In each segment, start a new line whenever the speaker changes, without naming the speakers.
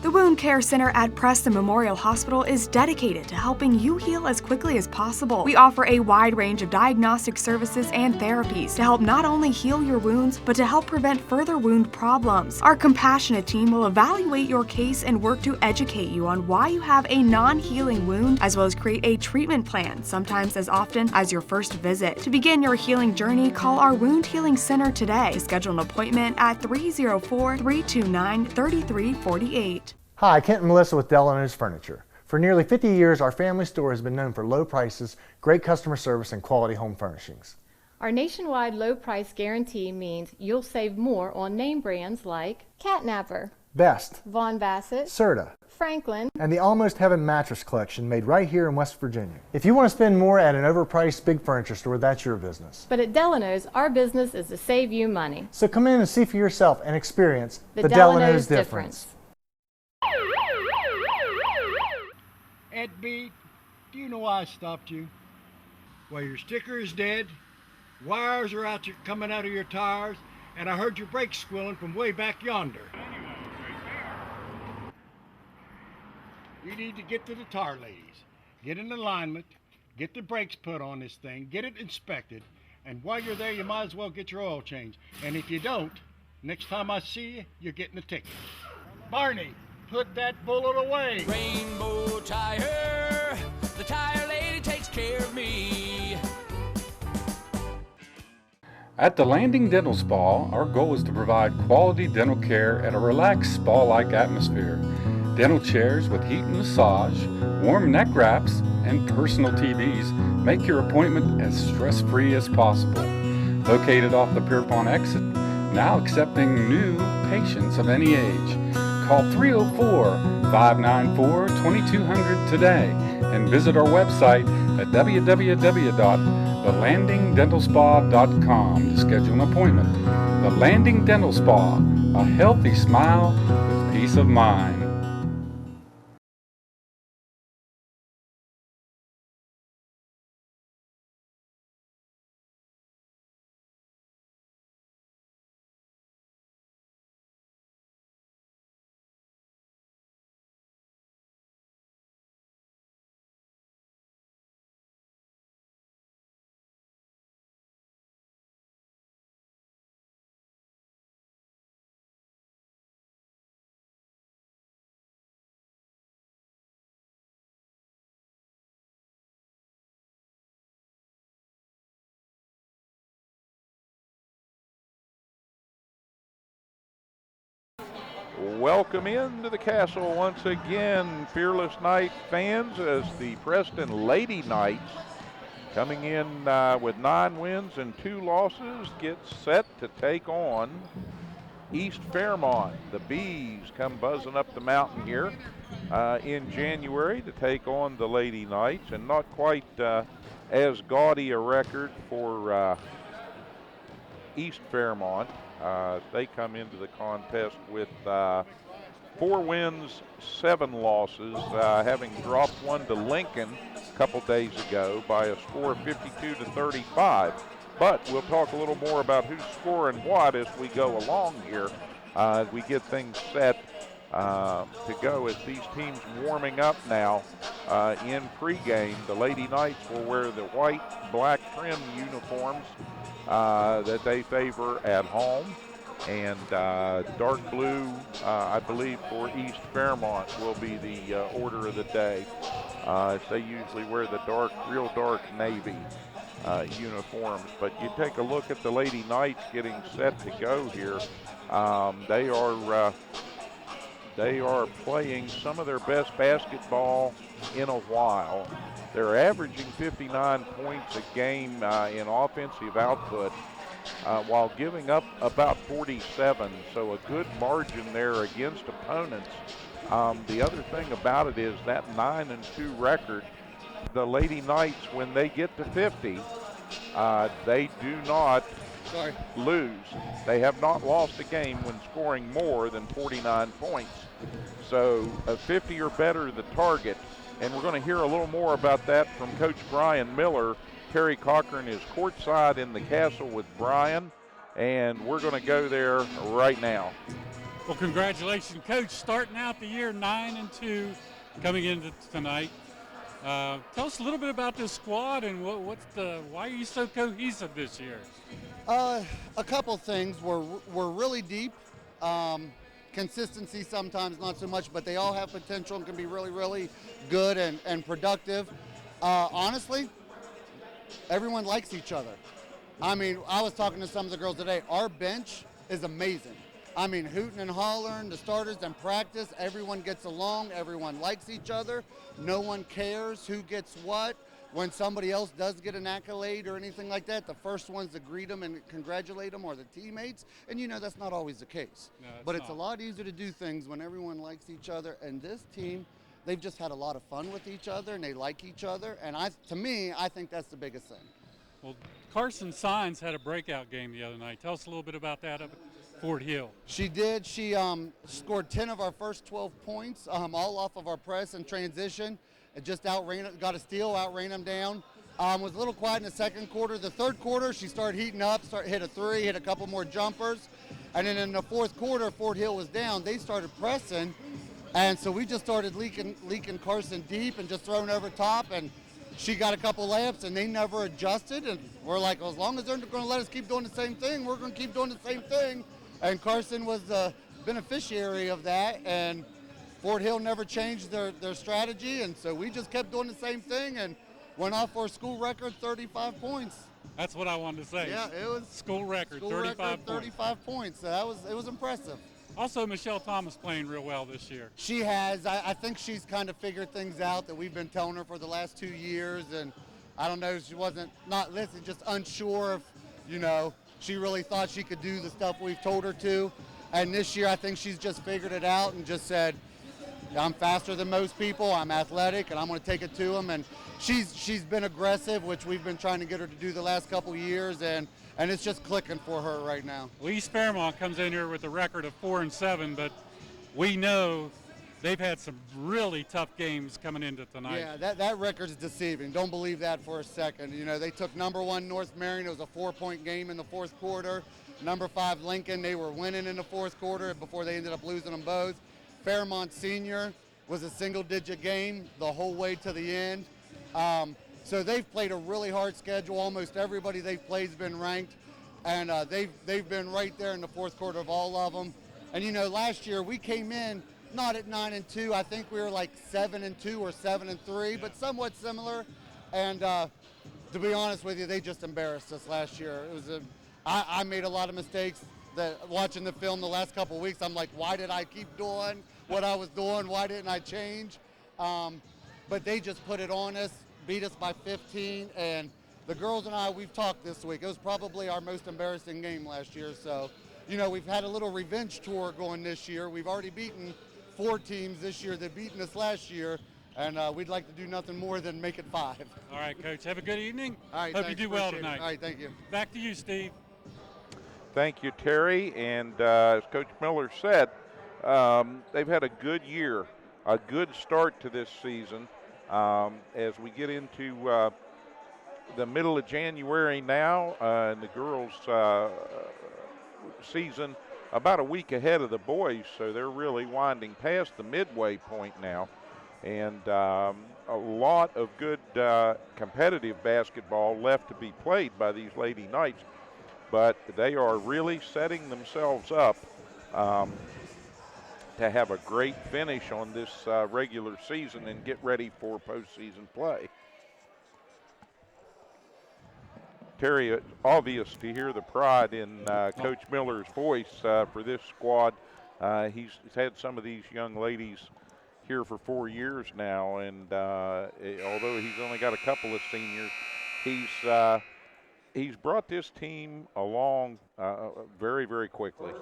The Wound Care Center at Preston Memorial Hospital is dedicated to helping you heal as quickly as possible. We offer a wide range of diagnostic services and therapies to help not only heal your wounds, but to help prevent further wound problems. Our compassionate team will evaluate your case and work to educate you on why you have a non-healing wound, as well as create a treatment plan, sometimes as often as your first visit. To begin your healing journey, call our Wound Healing Center today to schedule an appointment at 304-329-3348.
Hi, Kent and Melissa with Delano's Furniture. For nearly 50 years, our family store has been known for low prices, great customer service, and quality home furnishings.
Our nationwide low price guarantee means you'll save more on name brands like Catnapper,
Best,
Von Bassett,
Serta,
Franklin,
and the Almost Heaven mattress collection made right here in West Virginia. If you want to spend more at an overpriced big furniture store, that's your business.
But at Delano's, our business is to save you money.
So come in and see for yourself and experience the
Delano's
difference.
Ed B, do you know why I stopped you? Well, your sticker is dead, wires are coming out of your tires, and I heard your brakes squealing from way back yonder. You need to get to the tire ladies, get in alignment, get the brakes put on this thing, get it inspected, and while you're there, you might as well get your oil changed. And if you don't, next time I see you, you're getting a ticket. Barney, put that bullet away.
Rainbow Tire, the tire lady takes care of me.
At the Landing Dental Spa, our goal is to provide quality dental care at a relaxed spa-like atmosphere. Dental chairs with heat and massage, warm neck wraps, and personal TVs make your appointment as stress-free as possible. Located off the Pierpont exit, now accepting new patients of any age. Call 304-594-2200 today and visit our website at www.thelandingdentalspa.com to schedule an appointment. The Landing Dental Spa, a healthy smile with peace of mind.
Welcome into the castle once again, Fearless Night fans, as the Preston Lady Knights, coming in with 9 wins and 2 losses, get set to take on East Fairmont. The Bees come buzzing up the mountain here in January to take on the Lady Knights, and not quite as gaudy a record for East Fairmont. They come into the contest with 4 wins, 7 losses, having dropped one to Lincoln a couple days ago by a score of 52-35. But we'll talk a little more about who's scoring what as we go along here. We get things set to go as these teams warming up now in pregame. The Lady Knights will wear the white, black trim uniforms that they favor at home, and dark blue, I believe, for East Fairmont will be the order of the day. They usually wear the real dark navy uniforms. But you take a look at the Lady Knights getting set to go here. They are playing some of their best basketball in a while. They're averaging 59 points a game in offensive output, while giving up about 47, so a good margin there against opponents. The other thing about it is that 9-2 record, the Lady Knights, when they get to 50, they do not lose. They have not lost a game when scoring more than 49 points. So 50 or better the target, and we're going to hear a little more about that from Coach Brian Miller. Terry Cochran is courtside in the castle with Brian, and we're going to go there right now.
Well, congratulations, Coach. Starting out the year 9-2, coming into tonight. Tell us a little bit about this squad and why are you so cohesive this year?
A couple things. We're really deep. Consistency sometimes not so much, but they all have potential and can be really, really good and productive. Honestly, everyone likes each other. I mean, I was talking to some of the girls today. Our bench is amazing. I mean, hooting and hollering, the starters in practice, everyone gets along, everyone likes each other. No one cares who gets what. When somebody else does get an accolade or anything like that, the first ones to greet them and congratulate them are the teammates. And that's not always the case.
No,
but it's a lot easier to do things when everyone likes each other. And this team, they've just had a lot of fun with each other and they like each other. And to me, I think that's the biggest thing.
Well, Carson Sines had a breakout game the other night. Tell us a little bit about that up at Fort Hill.
She did. She scored 10 of our first 12 points, all off of our press and transition. It just got a steal, outran them down. Was a little quiet in the second quarter. The third quarter, she started heating up, hit a three, hit a couple more jumpers. And then in the fourth quarter, Fort Hill was down. They started pressing. And so we just started leaking Carson deep and just throwing over top. And she got a couple layups, and they never adjusted. And we're like, well, as long as they're going to let us keep doing the same thing, we're going to keep doing the same thing. And Carson was the beneficiary of that. And Fort Hill never changed their strategy. And so we just kept doing the same thing and went off for a school record 35 points.
That's what I wanted to say.
Yeah, it was
school record, 35
points. So it was impressive.
Also, Michelle Thomas playing real well this year.
She has. I think she's kind of figured things out that we've been telling her for the last 2 years. And I don't know, she wasn't not listening, just unsure if, she really thought she could do the stuff we've told her to. And this year, I think she's just figured it out and just said, I'm faster than most people, I'm athletic, and I'm going to take it to them. And she's been aggressive, which we've been trying to get her to do the last couple of years, and it's just clicking for her right now.
Well, East Fairmont comes in here with a record of 4-7, but we know they've had some really tough games coming into tonight.
Yeah, that record's deceiving. Don't believe that for a second. They took number 1 North Marion. It was a 4-point game in the fourth quarter. Number 5 Lincoln, they were winning in the fourth quarter before they ended up losing them both. Fairmont Senior was a single-digit game the whole way to the end. So they've played a really hard schedule. Almost everybody they've played has been ranked, and they've been right there in the fourth quarter of all of them. And last year we came in not at 9-2. I think we were like 7-2 or 7-3, but somewhat similar. And to be honest with you, they just embarrassed us last year. I made a lot of mistakes. Watching the film the last couple of weeks, I'm like, why did I keep doing what I was doing? Why didn't I change? But they just put it on us, beat us by 15, and the girls and I, we've talked this week. It was probably our most embarrassing game last year. So, we've had a little revenge tour going this year. We've already beaten 4 teams this year that beaten us last year, and we'd like to do nothing more than make it 5.
All right, Coach. Have a good evening.
All right,
Hope
thanks,
you do well
appreciate
tonight.
it. All right, thank you.
Back to you, Steve.
Thank you, Terry. And as Coach Miller said, they've had a good year, a good start to this season. As we get into the middle of January now, and the girls' season about a week ahead of the boys, so they're really winding past the midway point now. And a lot of good competitive basketball left to be played by these Lady Knights. But they are really setting themselves up to have a great finish on this regular season and get ready for postseason play. Terry, it's obvious to hear the pride in Coach Miller's voice for this squad. He's had some of these young ladies here for 4 years now, and although he's only got a couple of seniors, he's brought this team along very, very quickly.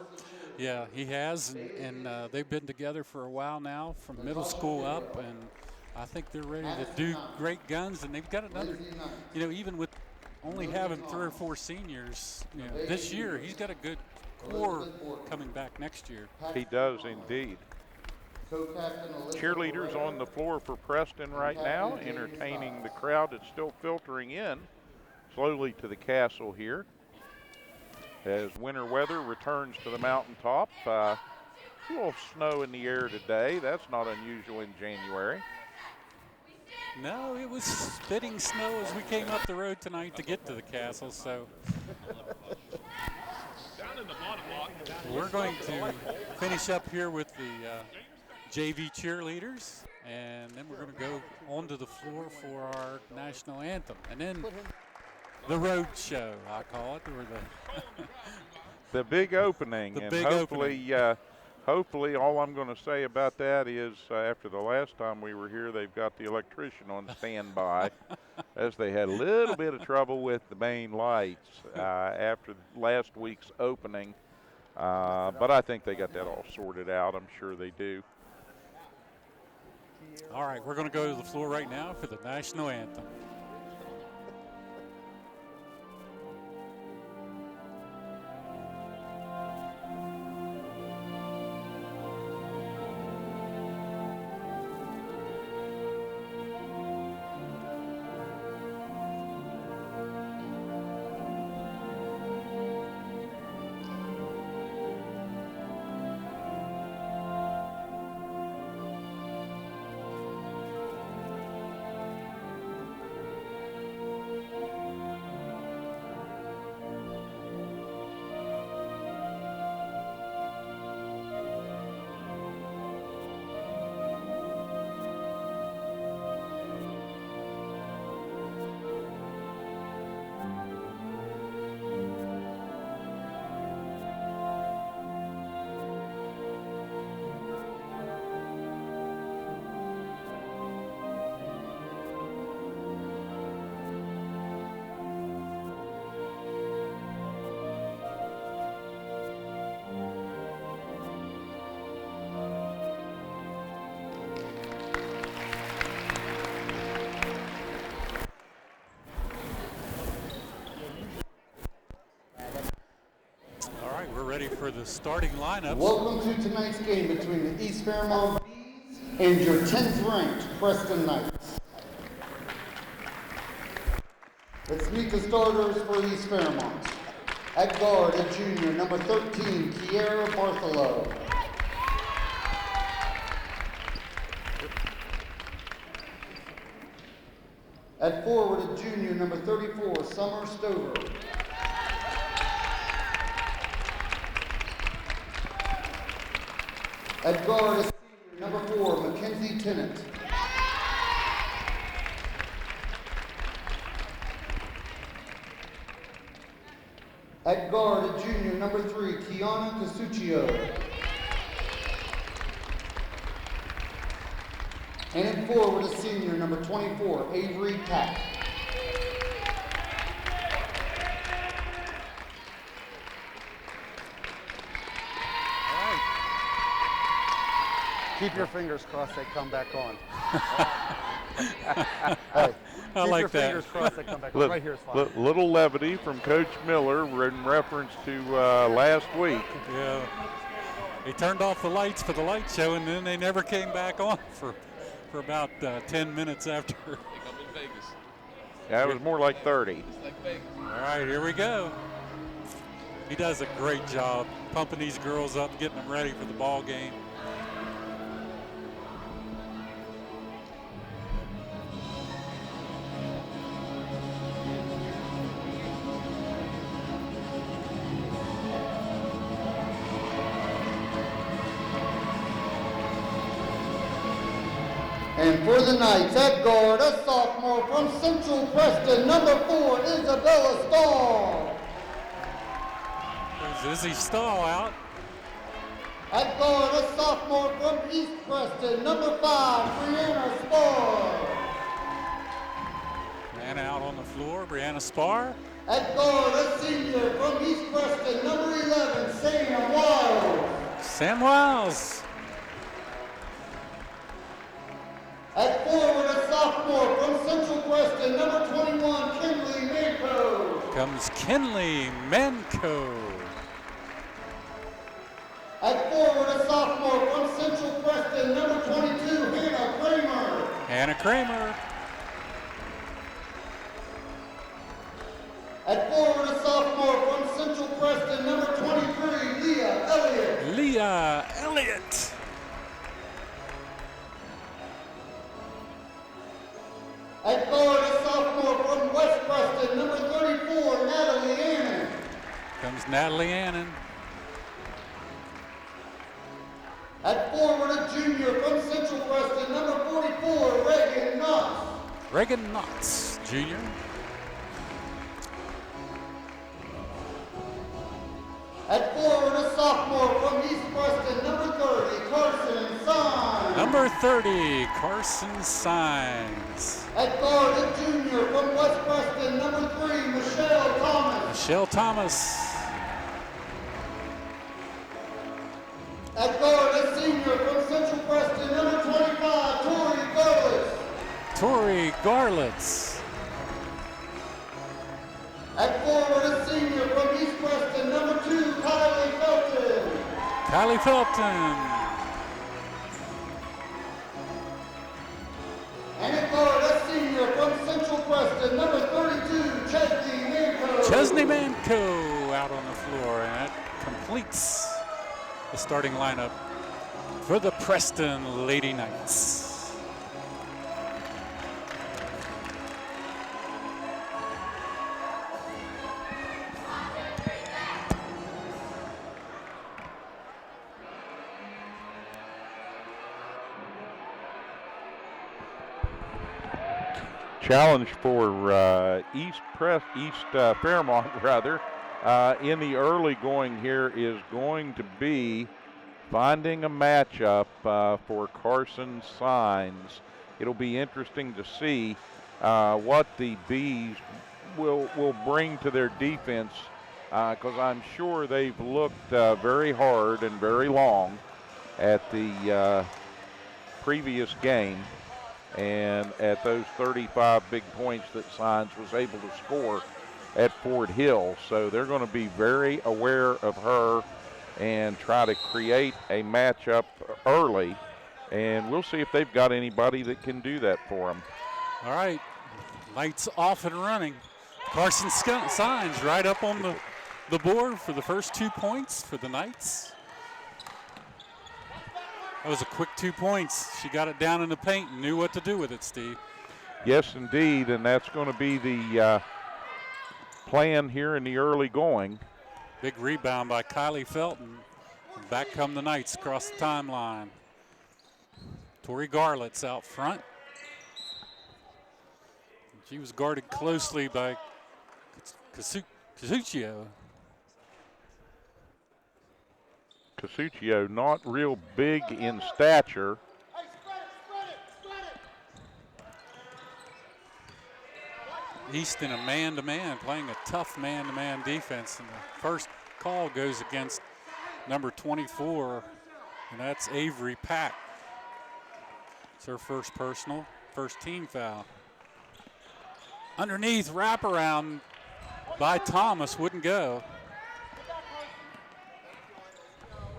Yeah, he has, and they've been together for a while now, from middle school up, and I think they're ready to do great guns, and they've got another, even with only having 3 or 4 seniors, this year, he's got a good core coming back next year.
He does indeed. Cheerleaders on the floor for Preston right now, entertaining the crowd that's still filtering in slowly to the castle here as winter weather returns to the mountaintop. A little snow in the air today. That's not unusual in January.
No, it was spitting snow as we came up the road tonight to get to the castle, so we're going to finish up here with the JV cheerleaders, and then we're going to go onto the floor for our national anthem, and then the road show, I call it, or
the big opening.
The
and
big
hopefully, hopefully, all I'm going to say about that is after the last time we were here, they've got the electrician on standby, as they had a little bit of trouble with the main lights after last week's opening. But I think they got that all sorted out. I'm sure they do.
All right, we're going to go to the floor right now for the national anthem. We're ready for the starting lineups.
Welcome to tonight's game between the East Fairmont Bees and your 10th ranked Preston Knights. Let's meet the starters for East Fairmont. At guard, a junior, number 13, Kiera Bartholow. At forward, a junior, number 34, Summer Stover. At guard, a senior, number 4, Mackenzie Tennant. At guard, a junior, number 3, Kiana Casuccio. And at forward, a senior, number 24, Avery Tack.
Keep your fingers crossed they come back on.
Hey,
I like
your
that.
fingers crossed they come back on. Right here is fine.
Little levity from Coach Miller in reference to last week.
Yeah. They turned off the lights for the light show, and then they never came back on for about 10 minutes after.
Yeah, it was more like 30.
All right, here we go. He does a great job pumping these girls up, getting them ready for the ball game.
And for the Knights, at guard, a sophomore from Central Preston, number 4, Isabella Stahl.
There's Izzy Stahl out.
At guard, a sophomore from East Preston, number 5, Brianna Spar.
Brianna out on the floor, Brianna Spar.
At guard, a senior from East Preston, number 11, Sam Wiles.
Sam Wiles.
At forward, a sophomore from Central Preston, number 21, Kinley Manco.
Comes Kinley Manco.
At forward, a sophomore from Central Preston, number 22, Hannah Kramer.
Hannah Kramer.
At forward, a sophomore from Central Preston, number 23, Leah Elliott.
Leah Elliott.
At guard, a sophomore from West Preston, number 34, Natalie Annan.
Comes Natalie Annan.
At forward, a junior from Central Preston, number 44, Reagan Knox.
Reagan Knox, junior.
At forward, a sophomore from East Preston, number 30, Carson Signs.
Number 30, Carson Signs.
At guard, a junior from West Preston, number 3, Michelle Thomas.
Michelle Thomas.
At guard, a senior from Central Preston, number 25, Tori Garlitz.
Tori Garlitz.
At forward, a senior from East Preston, number 2, Kylie Felton.
Kylie Felton.
And at guard, a senior from Central Preston, number 32, Chesney Manco.
Chesney Manco out on the floor, and that completes the starting lineup for the Preston Lady Knights.
Challenge for East Fairmont rather in the early going here is going to be finding a matchup for Carson Signs. It'll be interesting to see what the Bees will bring to their defense, because I'm sure they've looked very hard and very long at the previous game and at those 35 big points that Signs was able to score at Fort Hill. So they're going to be very aware of her and try to create a matchup early. And we'll see if they've got anybody that can do that for them.
All right, lights off and running. Carson Signs right up on the board for the first 2 points for the Knights. That was a quick 2 points. She got it down in the paint and knew what to do with it, Steve.
Yes, indeed, and that's going to be the plan here in the early going.
Big rebound by Kylie Felton. Back come the Knights across the timeline. Tori Garlitz out front. She was guarded closely by Casuccio.
Casuccio not real big in stature.
East in a man-to-man, playing a tough man-to-man defense. And the first call goes against number 24, and that's Avery Pack. It's her first personal, first team foul. Underneath, wraparound by Thomas, wouldn't go.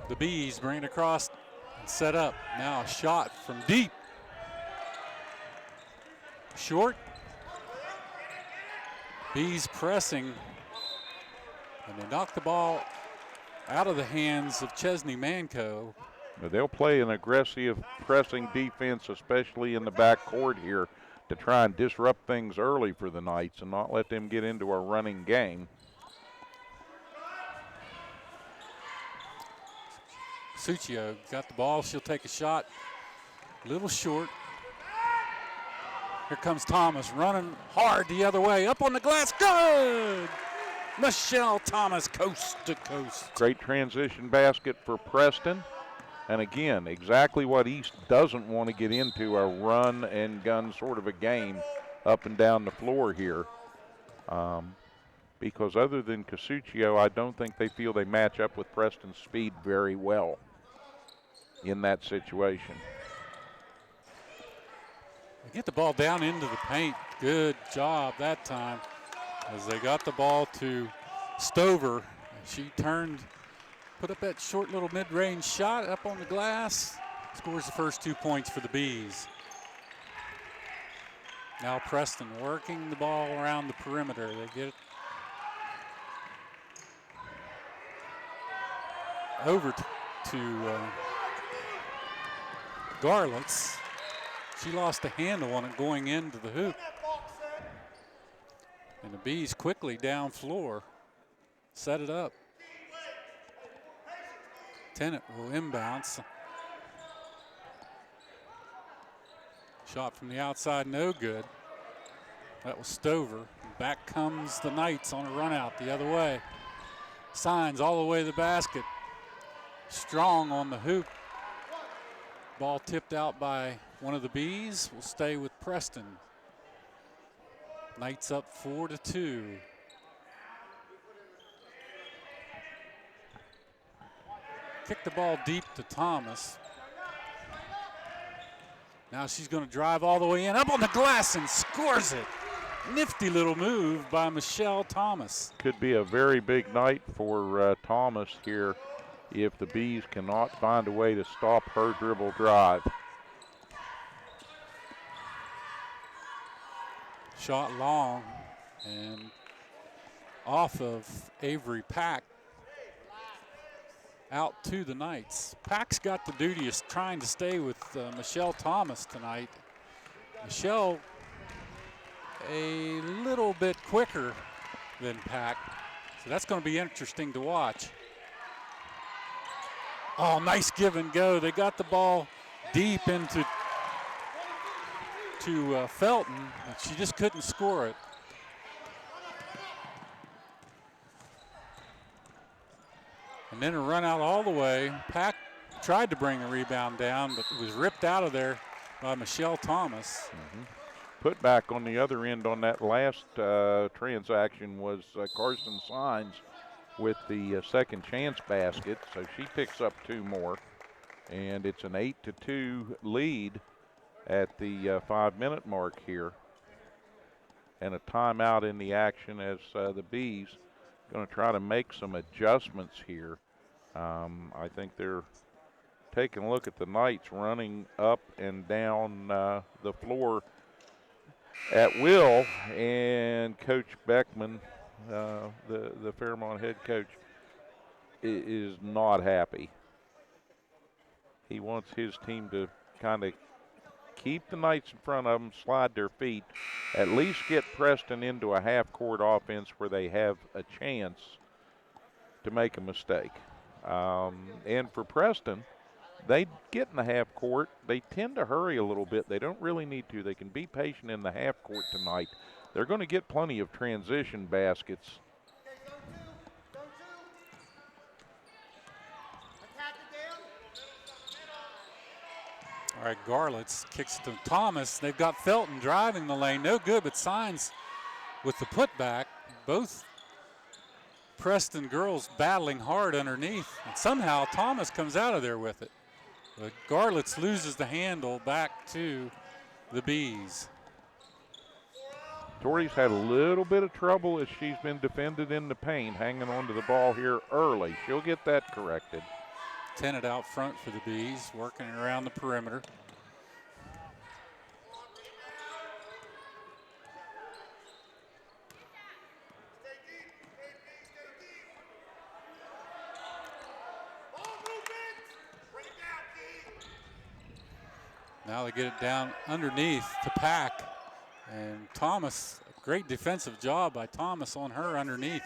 The Bees bring it across and set up. Now a shot from deep. Short. Bees pressing, and they knock the ball out of the hands of Chesney Manco.
They'll play an aggressive pressing defense, especially in the back court here, to try and disrupt things early for the Knights and not let them get into a running game.
Succio got the ball. She'll take a shot. A little short. Here comes Thomas running hard the other way. Up on the glass. Good! Michelle Thomas, coast to coast.
Great transition basket for Preston. And again, exactly what East doesn't want to get into, a run and gun sort of a game up and down the floor here. Because other than Casuccio, I don't think they feel they match up with Preston's speed very well in that situation.
They get the ball down into the paint. Good job that time as they got the ball to Stover. She turned, put up that short little mid-range shot up on the glass. Scores the first 2 points for the Bees. Now Preston working the ball around the perimeter. They get it over to Garlitz. She lost the handle on it going into the hoop. And the Bees quickly down floor. Set it up. Tennant will inbounce. Shot from the outside, no good. That was Stover. Back comes the Knights on a run out the other way. Signs all the way to the basket. Strong on the hoop. Ball tipped out by one of the Bees. Will stay with Preston. Knights up 4-2. Kick the ball deep to Thomas. Now she's going to drive all the way in, up on the glass and scores it. Nifty little move by Michelle Thomas.
Could be a very big night for Thomas here if the Bees cannot find a way to stop her dribble drive.
Shot long and off of Avery Pack. Out to the Knights. Pack's got the duty of trying to stay with Michelle Thomas tonight. Michelle a little bit quicker than Pack, so that's going to be interesting to watch. Oh, nice give and go. They got the ball deep into Felton, but she just couldn't score it. And then a run out all the way. Pack tried to bring the rebound down, but it was ripped out of there by Michelle Thomas.
Put back on the other end on that last transaction was Carson Signs with the second chance basket, so she picks up 2 more. And it's an 8-2 lead at the 5-minute mark here. And a timeout in the action as the Bees going to try to make some adjustments here. I think they're taking a look at the Knights running up and down the floor at will, and Coach Beckman, the Fairmont head coach, is not happy. He wants his team to kind of keep the Knights in front of them, slide their feet, at least get Preston into a half-court offense where they have a chance to make a mistake. And for Preston, they get in the half court. They tend to hurry a little bit. They don't really need to. They can be patient in the half court tonight. They're going to get plenty of transition baskets.
All right, Garlitz kicks to Thomas. They've got Felton driving the lane. No good, but Signs with the putback. Both Preston girls battling hard underneath. And somehow Thomas comes out of there with it. But Garlitz loses the handle back to the Bees.
Tori's had a little bit of trouble as she's been defended in the paint, hanging on to the ball here early. She'll get that corrected.
Tennant out front for the Bees, working around the perimeter. Now they get it down underneath to Pack. And Thomas, a great defensive job by Thomas on her underneath.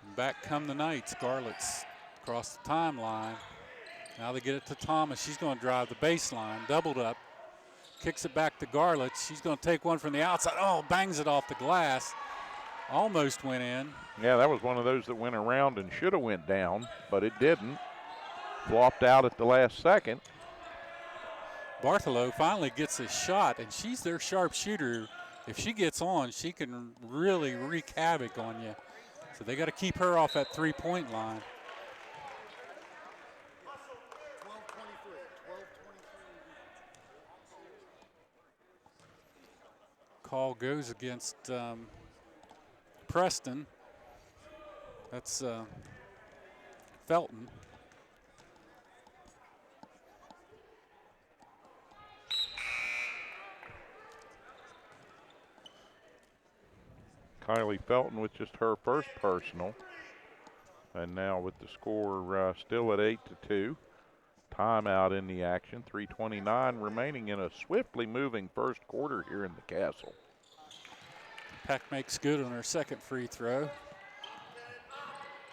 And back come the Knights. Garlitz across the timeline. Now they get it to Thomas. She's going to drive the baseline, doubled up. Kicks it back to Garlitz. She's going to take one from the outside. Oh, bangs it off the glass. Almost went in.
Yeah, that was one of those that went around and should have went down, but it didn't. Flopped out at the last second.
Bartholow finally gets a shot, and she's their sharpshooter. If she gets on, she can really wreak havoc on you. So they got to keep her off that three-point line. Call goes against Preston. That's Felton.
Kylie Felton with just her first personal. And now with the score still at 8-2. Timeout in the action. 3:29 remaining in a swiftly moving first quarter here in the Castle.
Peck makes good on her second free throw.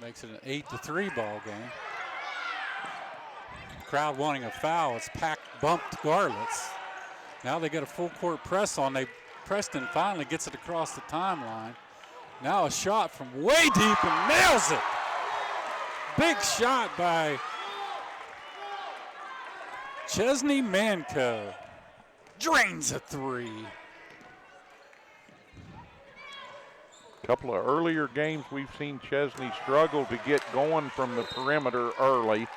Makes it an 8-3 ball game. Crowd wanting a foul as Pack bumped Garlitz. Now they get a full court press on. Preston finally gets it across the timeline. Now a shot from way deep and nails it. Big shot by Chesney Manco. Drains a three.
Couple of earlier games we've seen Chesney struggle to get going from the perimeter early.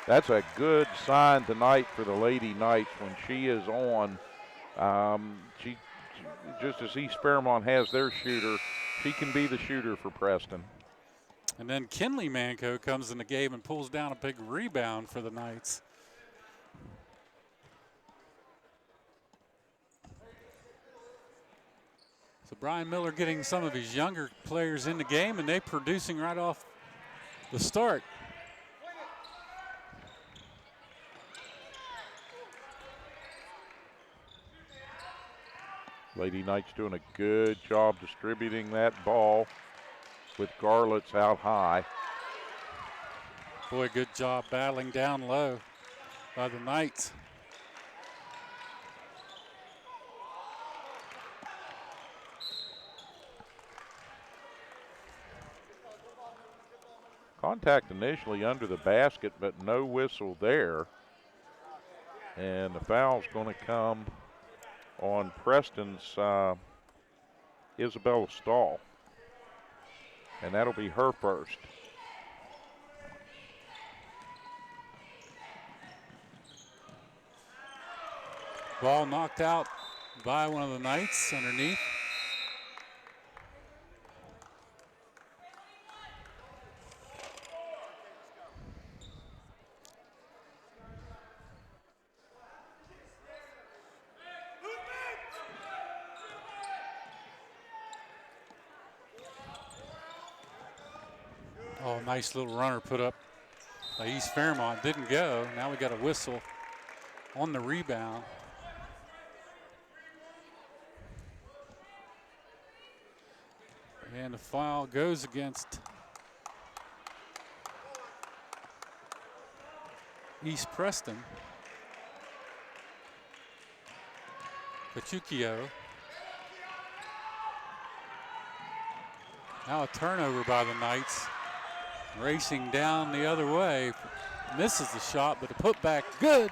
That's a good sign tonight for the Lady Knights when she is on. She just as East Fairmont has their shooter, she can be the shooter for Preston.
And then Kinley Manco comes in the game and pulls down a big rebound for the Knights. So Brian Miller getting some of his younger players in the game, and they producing right off the start.
Lady Knights doing a good job distributing that ball with Garlitz out high.
Boy, good job battling down low by the Knights.
Contact initially under the basket, but no whistle there. And the foul's going to come on Preston's Isabella Stahl. And that'll be her first.
Ball knocked out by one of the Knights underneath. Oh, nice little runner put up by East Fairmont. Didn't go. Now we got a whistle on the rebound. And the foul goes against East Preston. Pachuquio. Now a turnover by the Knights. Racing down the other way. Misses the shot, but a putback good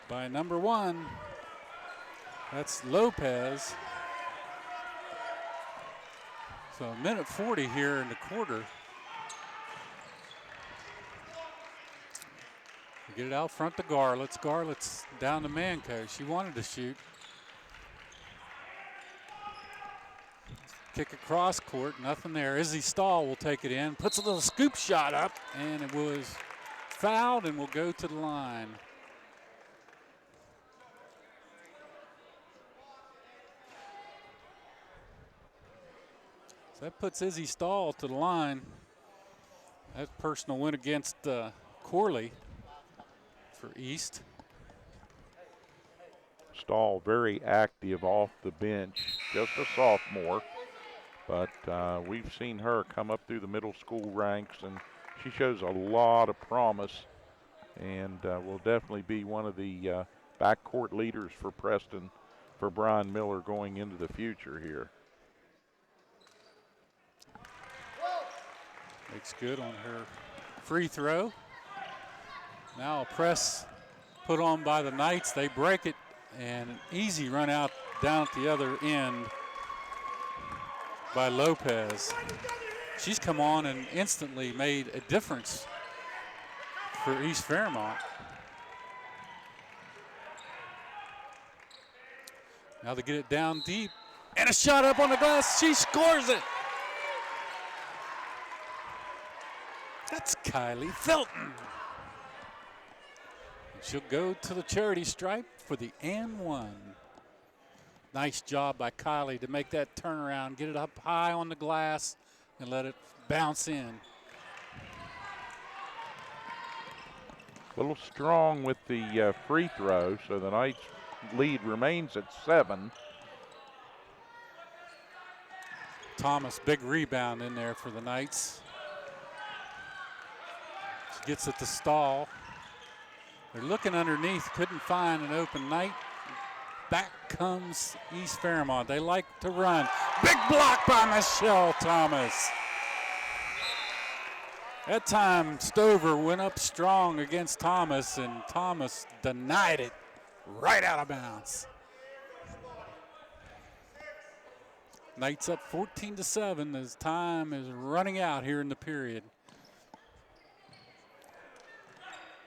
by number 1. That's Lopez. So a minute 40 here in the quarter. We get it out front to Garlitz. Garlitz down to Manco. She wanted to shoot. Kick across court, nothing there. Izzy Stahl will take it in, puts a little scoop shot up, and it was fouled and will go to the line. So that puts Izzy Stahl to the line. That personal win against Corley for East.
Stahl very active off the bench, just a sophomore. But we've seen her come up through the middle school ranks, and she shows a lot of promise and will definitely be one of the backcourt leaders for Preston for Brian Miller going into the future here.
Makes good on her free throw. Now a press put on by the Knights. They break it, and an easy run out down at the other end by Lopez. She's come on and instantly made a difference for East Fairmont. Now they get it down deep, and a shot up on the glass. She scores it. That's Kylie Felton. She'll go to the charity stripe for the and one. Nice job by Kylie to make that turnaround, get it up high on the glass, and let it bounce in.
A little strong with the free throw, so the Knights lead remains at 7.
Thomas, big rebound in there for the Knights. She gets at the stall. They're looking underneath, couldn't find an open Knight. Back comes East Fairmont. They like to run. Big block by Michelle Thomas. That time, Stover went up strong against Thomas, and Thomas denied it right out of bounds. Knights up 14-7 as time is running out here in the period.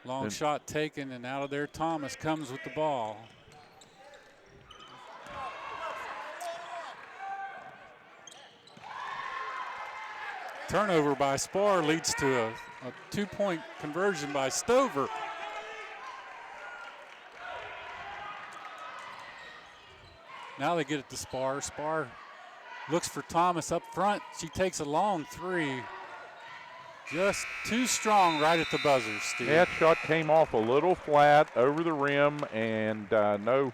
Long shot taken, and out of there, Thomas comes with the ball. Turnover by Spar leads to a 2-point conversion by Stover. Now they get it to Spar. Spar looks for Thomas up front. She takes a long three. Just too strong right at the buzzer, Steve.
That shot came off a little flat over the rim, and no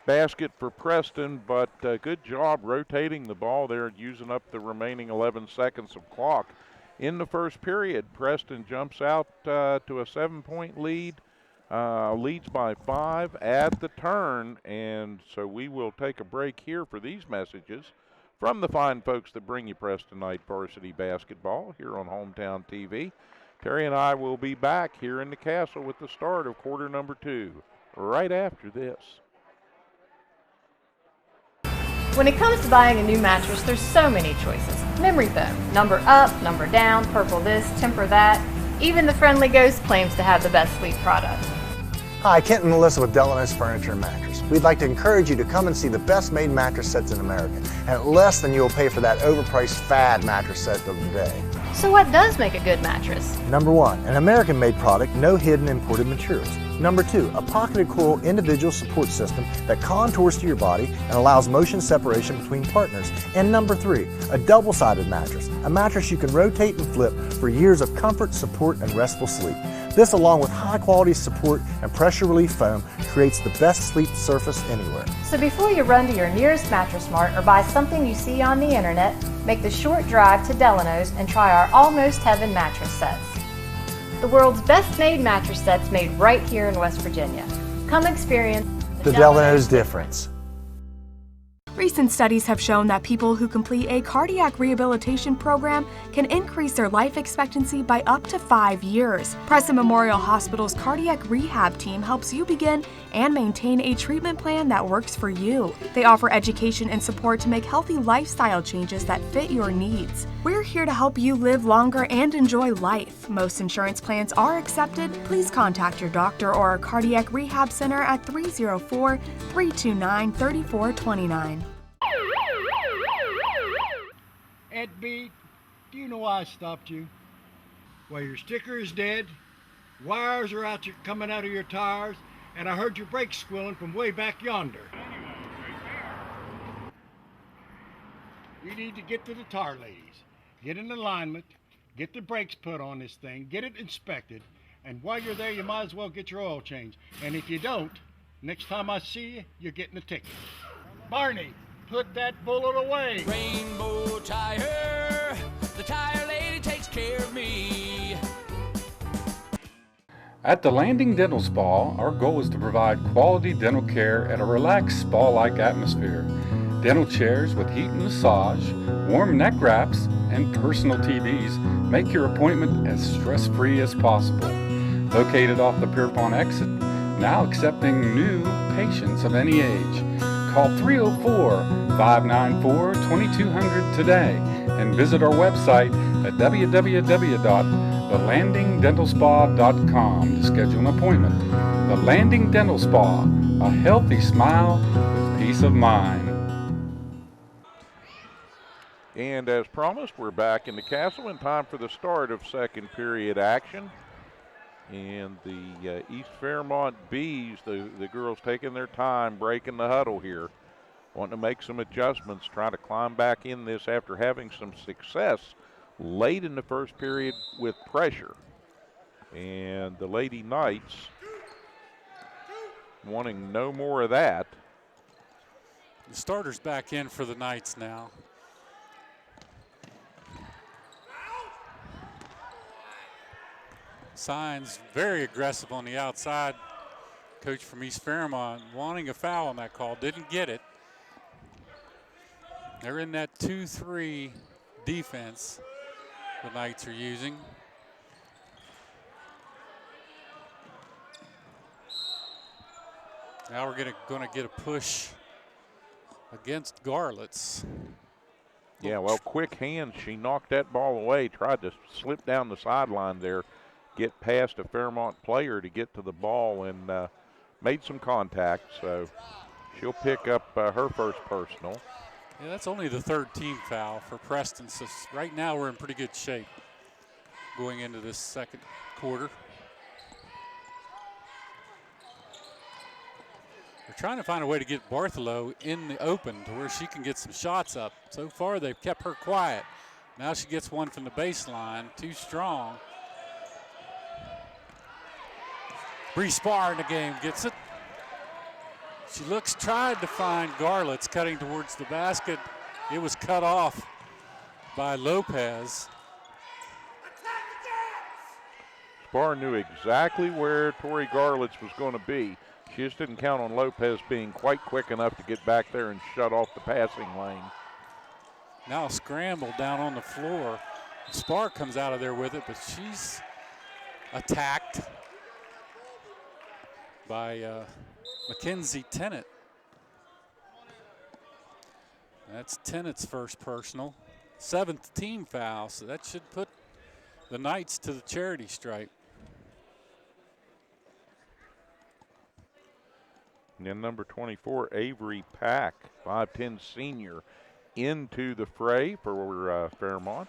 basket for Preston, but good job rotating the ball there, using up the remaining 11 seconds of clock. In the first period, Preston jumps out to a 7-point lead, leads by 5 at the turn, and so we will take a break here for these messages from the fine folks that bring you Preston Knight varsity basketball here on Hometown TV. Terry and I will be back here in the castle with the start of quarter number 2 right after this.
When it comes to buying a new mattress, there's so many choices. Memory foam, number up, number down, purple this, temper that. Even the Friendly Ghost claims to have the best sleep product.
Hi, Kent and Melissa with Delano's Furniture and Mattress. We'd like to encourage you to come and see the best made mattress sets in America, and at less than you'll pay for that overpriced fad mattress set of the day.
So what does make a good mattress?
Number 1, an American-made product, no hidden imported materials. Number 2, a pocketed coil individual support system that contours to your body and allows motion separation between partners. And number 3, a double-sided mattress, a mattress you can rotate and flip for years of comfort, support, and restful sleep. This, along with high-quality support and pressure relief foam, creates the best sleep surface anywhere.
So before you run to your nearest Mattress Mart or buy something you see on the internet, make the short drive to Delano's and try our Almost Heaven mattress sets. The world's best made mattress sets made right here in West Virginia. Come experience
The Delano's difference.
Recent studies have shown that people who complete a cardiac rehabilitation program can increase their life expectancy by up to 5 years. Preston Memorial Hospital's cardiac rehab team helps you begin and maintain a treatment plan that works for you. They offer education and support to make healthy lifestyle changes that fit your needs. We're here to help you live longer and enjoy life. Most insurance plans are accepted. Please contact your doctor or our cardiac rehab center at 304-329-3429.
Ed B, do you know why I stopped you? Well, your sticker is dead, wires are coming out of your tires, and I heard your brakes squealing from way back yonder. You need to get to the tire ladies, get in alignment, get the brakes put on this thing, get it inspected, and while you're there, you might as well get your oil changed. And if you don't, next time I see you, you're getting a ticket. Barney, put that bullet away.
Rainbow Tire, the tire lady takes care of me.
At the Landing Dental Spa, our goal is to provide quality dental care at a relaxed spa-like atmosphere. Dental chairs with heat and massage, warm neck wraps, and personal TVs make your appointment as stress-free as possible. Located off the Pierpont exit, now accepting new patients of any age. Call 304-594-2200 today and visit our website at www.thelandingdentalspa.com to schedule an appointment. The Landing Dental Spa, a healthy smile with peace of mind.
And as promised, we're back in the castle in time for the start of second period action. And the East Fairmont Bees, the girls taking their time breaking the huddle here, wanting to make some adjustments, trying to climb back in this after having some success late in the first period with pressure. And the Lady Knights wanting no more of that.
The starter's back in for the Knights now. Signs very aggressive on the outside. Coach from East Fairmont wanting a foul on that call, didn't get it. They're in that 2-3 defense the Knights are using. Now we're gonna get a push against Garlitz.
Yeah, well, quick hands. She knocked that ball away, tried to slip down the sideline there, get past a Fairmont player to get to the ball, and made some contact. So she'll pick up her first personal.
Yeah, that's only the third team foul for Preston. So right now we're in pretty good shape going into this second quarter. We're trying to find a way to get Bartholow in the open to where she can get some shots up. So far, they've kept her quiet. Now she gets one from the baseline, too strong. Bree Spar in the game gets it. She tried to find Garlitz cutting towards the basket. It was cut off by Lopez.
Spar knew exactly where Tori Garlitz was going to be. She just didn't count on Lopez being quite quick enough to get back there and shut off the passing lane.
Now a scramble down on the floor. Spar comes out of there with it, but she's attacked by Mackenzie Tennant. That's Tennant's first personal. 7th team foul, so that should put the Knights to the charity stripe.
And then number 24, Avery Pack, 5'10" senior, into the fray for Fairmont.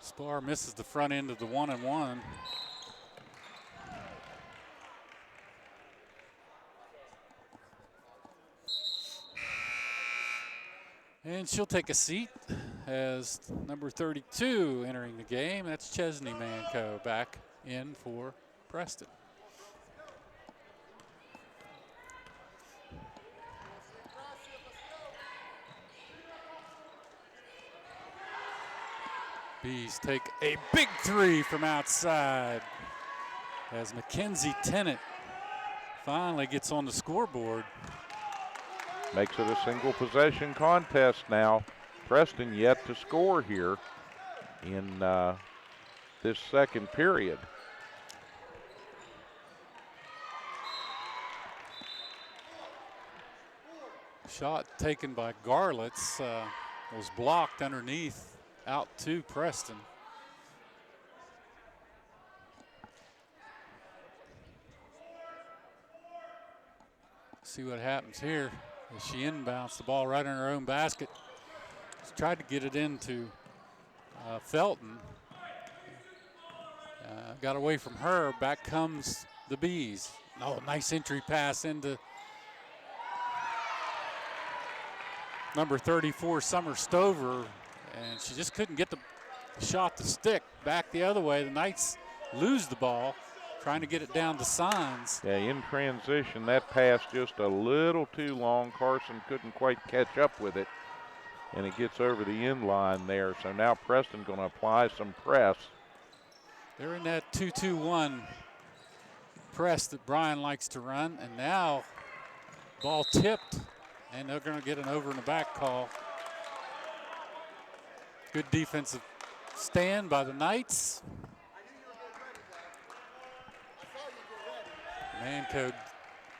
Spar misses the front end of the 1-and-1. And she'll take a seat as number 32 entering the game. That's Chesney Manco back in for Preston. Bees take a big three from outside as Mackenzie Tennant finally gets on the scoreboard.
Makes it a single possession contest now. Preston yet to score here in this second period.
Shot taken by Garlitz was blocked underneath out to Preston. See what happens here as she inbounds the ball right in her own basket. She's tried to get it into Felton. Got away from her. Back comes the Bees. Oh, nice entry pass into number 34, Summer Stover. And she just couldn't get the shot to stick. Back the other way. The Knights lose the ball, trying to get it down to Signs.
Yeah, in transition, that pass just a little too long. Carson couldn't quite catch up with it, and it gets over the end line there. So now Preston going to apply some press.
They're in that 2-2-1 press that Brian likes to run, and now ball tipped, and they're going to get an over and the back call. Good defensive stand by the Knights. Man code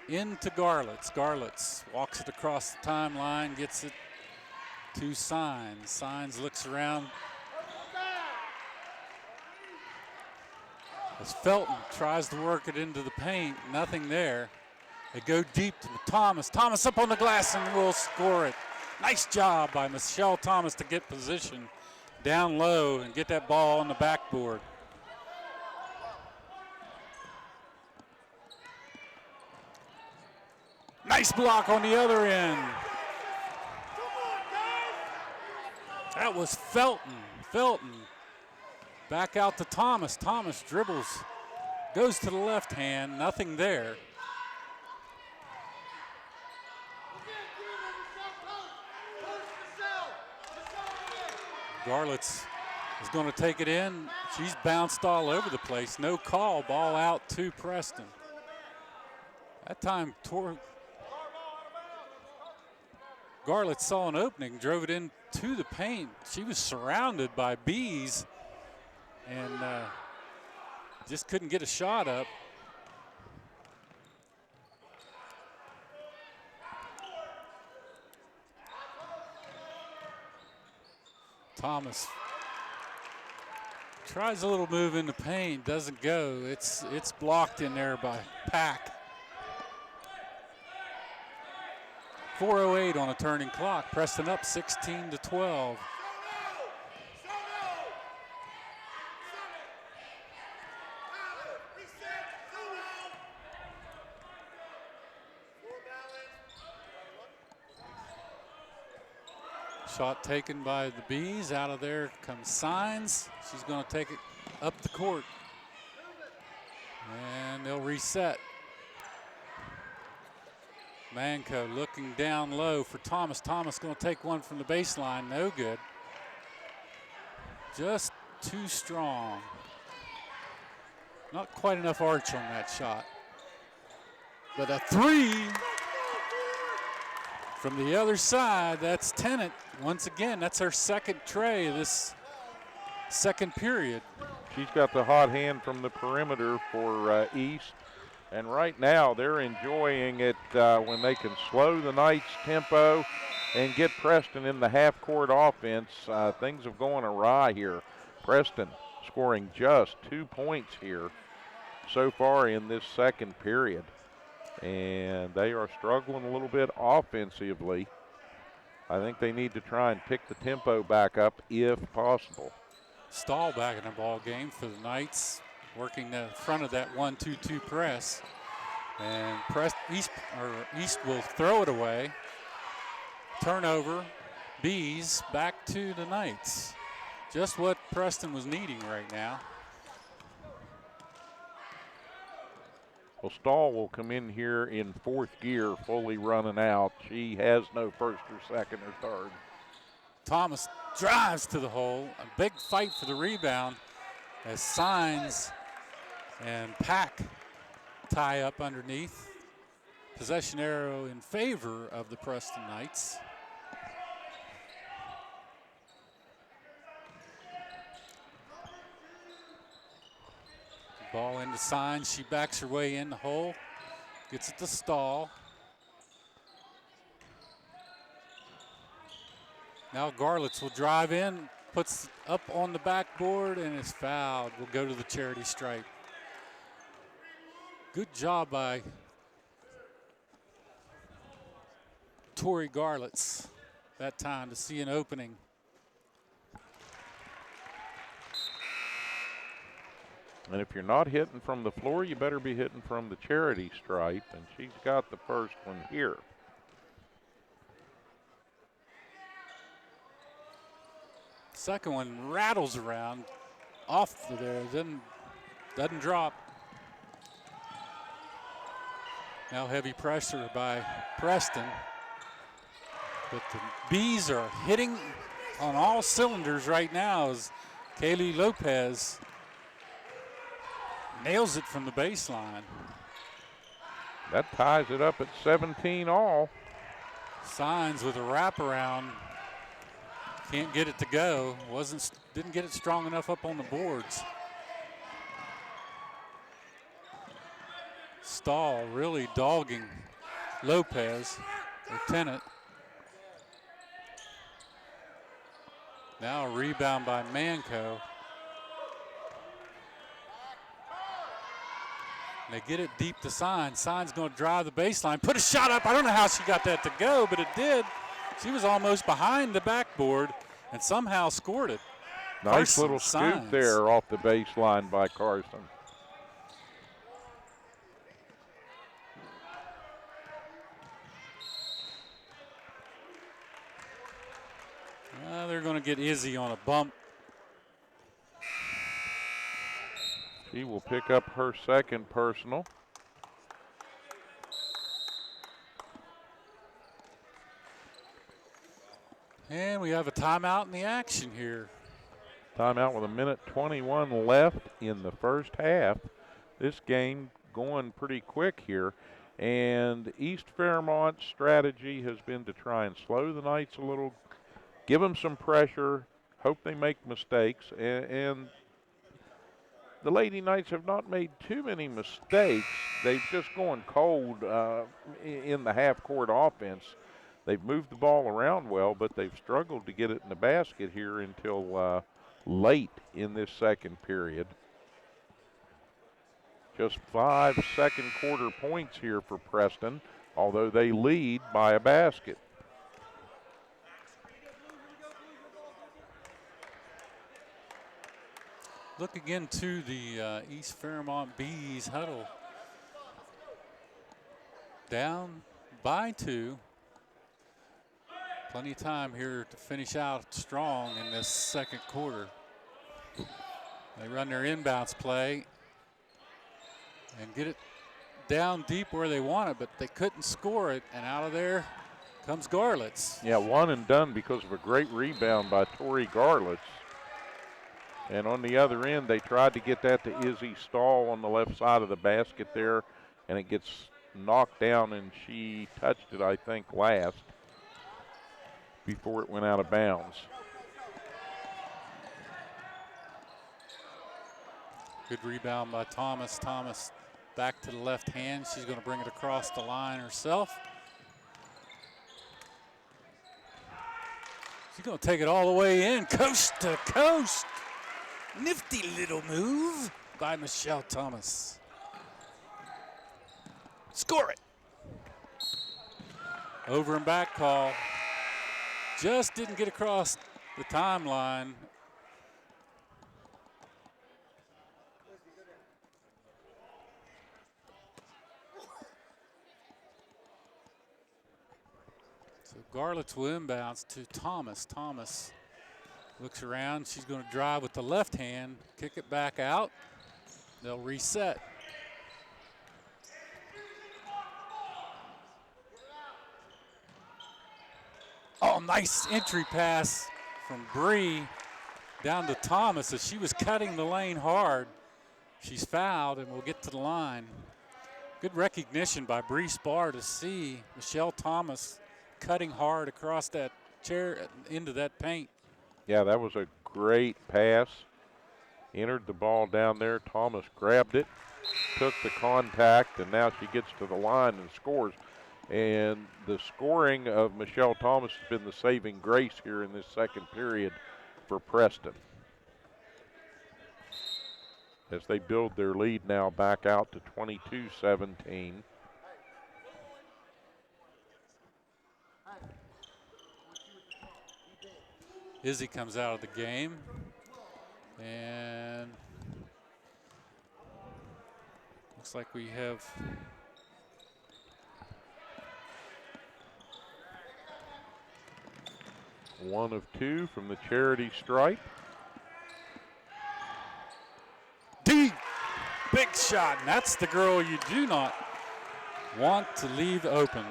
into Garlitz. Garlitz walks it across the timeline, gets it to Signs. Signs looks around as Felton tries to work it into the paint. Nothing there. They go deep to Thomas. Thomas up on the glass and will score it. Nice job by Michelle Thomas to get position down low and get that ball on the backboard. Nice block on the other end. That was Felton. Felton back out to Thomas. Thomas dribbles, goes to the left hand, nothing there. Garlitz is going to take it in. She's bounced all over the place. No call, ball out to Preston. That time, Garlett saw an opening, drove it into the paint. She was surrounded by bees and just couldn't get a shot up. Thomas tries a little move in the paint, doesn't go. It's blocked in there by Pack. 4:08 on a turning clock. Preston up 16-12. Shot taken by the Bees. Out of there comes Signs. She's going to take it up the court. And they'll reset. Manco looking down low for Thomas. Thomas going to take one from the baseline. No good. Just too strong. Not quite enough arch on that shot. But a three from the other side. That's Tennant. Once again, that's her second tray this second period.
She's got the hot hand from the perimeter for East. And right now, they're enjoying it when they can slow the Knights' tempo and get Preston in the half-court offense. Things have gone awry here. Preston scoring just 2 points here so far in this second period. And they are struggling a little bit offensively. I think they need to try and pick the tempo back up if possible.
Stahl back in the ball game for the Knights, working the front of that 1-2-2 press. And East will throw it away. Turnover. Bees back to the Knights. Just what Preston was needing right now.
Well, Stahl will come in here in fourth gear, fully running out. She has no first or second or third.
Thomas drives to the hole. A big fight for the rebound as Signs and Pack tie up underneath. Possession arrow in favor of the Preston Knights. Ball into Signs. She backs her way in the hole. Gets it to Stahl. Now Garlitz will drive in, puts up on the backboard, and is fouled. Will go to the charity stripe. Good job by Tori Garlitz that time to see an opening.
And if you're not hitting from the floor, you better be hitting from the charity stripe, and she's got the first one here.
Second one rattles around off there, doesn't drop. Now heavy pressure by Preston. But the Bees are hitting on all cylinders right now as Kaylee Lopez nails it from the baseline.
That ties it up at 17 all.
Signs with a wraparound. Can't get it to go. Didn't get it strong enough up on the boards. Stahl really dogging Lopez, or Tennant. Now a rebound by Manco. They get it deep to Signs. Signs going to drive the baseline, put a shot up. I don't know how she got that to go, but it did. She was almost behind the backboard and somehow scored it.
Nice
Carson
little
Signs.
scoop there off the baseline by Carson.
They're going to get Izzy on a bump.
She will pick up her second personal.
And we have a timeout in the action here.
Timeout with 1:21 left in the first half. This game going pretty quick here. And East Fairmont's strategy has been to try and slow the Knights a little, give them some pressure, hope they make mistakes. And the Lady Knights have not made too many mistakes. They've just gone cold in the half-court offense. They've moved the ball around well, but they've struggled to get it in the basket here until late in this second period. Just 5 second quarter points here for Preston, although they lead by a basket.
Look again to the East Fairmont Bees huddle. Down by 2. Plenty of time here to finish out strong in this second quarter. They run their inbounds play and get it down deep where they want it, but they couldn't score it, and out of there comes Garlitz.
Yeah, one and done because of a great rebound by Tori Garlitz. And on the other end, they tried to get that to Izzy Stahl on the left side of the basket there, and it gets knocked down, and she touched it, I think, last before it went out of bounds.
Good rebound by Thomas. Thomas back to the left hand. She's going to bring it across the line herself. She's going to take it all the way in, coast to coast. Nifty little move by Michelle Thomas. Score it. Over and back call. Just didn't get across the timeline. So Garlitz will inbounds to Thomas. Thomas looks around. She's going to drive with the left hand, kick it back out. They'll reset. Oh, nice entry pass from Bree down to Thomas as she was cutting the lane hard. She's fouled and will get to the line. Good recognition by Bree Spar to see Michelle Thomas cutting hard across that chair into that paint.
Yeah, that was a great pass. Entered the ball down there. Thomas grabbed it, took the contact, and now she gets to the line and scores. And the scoring of Michelle Thomas has been the saving grace here in this second period for Preston, as they build their lead now back out to 22-17.
Izzy comes out of the game, and looks like we have
one of two from the charity stripe.
Deep, big shot, and that's the girl you do not want to leave open.